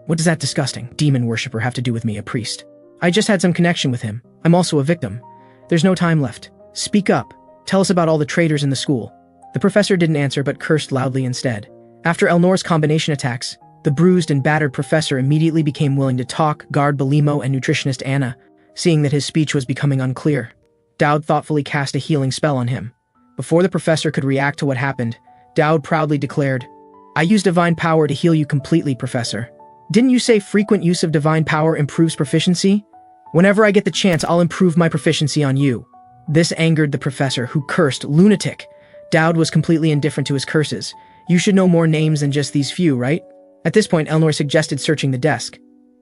Speaker 1: "What does that disgusting demon worshipper have to do with me, a priest? I just had some connection with him. I'm also a victim. There's no time left. Speak up. Tell us about all the traitors in the school." The professor didn't answer but cursed loudly instead. After Elnor's combination attacks, the bruised and battered professor immediately became willing to talk. Guard Belimo and nutritionist Anna, seeing that his speech was becoming unclear. Dowd thoughtfully cast a healing spell on him. Before the professor could react to what happened, Dowd proudly declared, "I use divine power to heal you completely, Professor. Didn't you say frequent use of divine power improves proficiency? Whenever I get the chance, I'll improve my proficiency on you." This angered the professor, who cursed, "Lunatic." Dowd was completely indifferent to his curses. "You should know more names than just these few, right?" At this point, Elnor suggested searching the desk.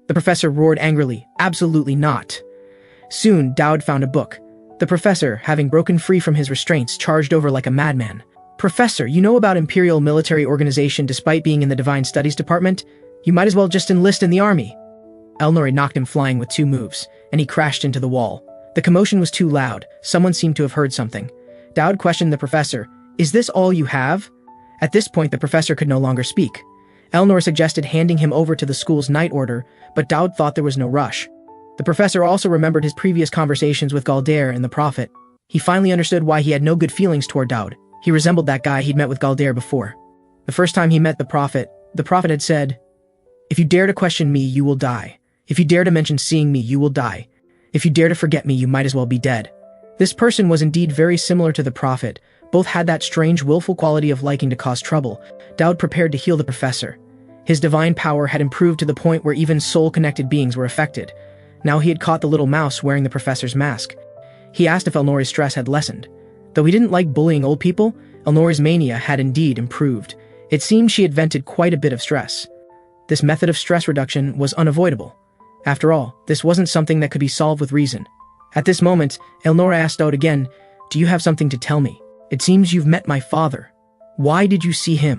Speaker 1: The professor roared angrily, "Absolutely not." Soon, Dowd found a book. The professor, having broken free from his restraints, charged over like a madman. "Professor, you know about Imperial military organization despite being in the Divine Studies department? You might as well just enlist in the army." Elnor knocked him flying with 2 moves, and he crashed into the wall. The commotion was too loud. Someone seemed to have heard something. Dowd questioned the professor, "Is this all you have?" At this point, the professor could no longer speak. Elnor suggested handing him over to the school's night order, but Dowd thought there was no rush. The professor also remembered his previous conversations with Galder and the Prophet. He finally understood why he had no good feelings toward Dowd. He resembled that guy he'd met with Galder before. The first time he met the Prophet had said, "If you dare to question me, you will die. If you dare to mention seeing me, you will die. If you dare to forget me, you might as well be dead." This person was indeed very similar to the Prophet. Both had that strange, willful quality of liking to cause trouble. Dowd prepared to heal the professor. His divine power had improved to the point where even soul-connected beings were affected. Now he had caught the little mouse wearing the professor's mask. He asked if Elnor's stress had lessened. Though he didn't like bullying old people, Elnor's mania had indeed improved. It seemed she had vented quite a bit of stress. This method of stress reduction was unavoidable. After all, this wasn't something that could be solved with reason. At this moment, Elnor asked Dowd again, "Do you have something to tell me? It seems you've met my father. Why did you see him?"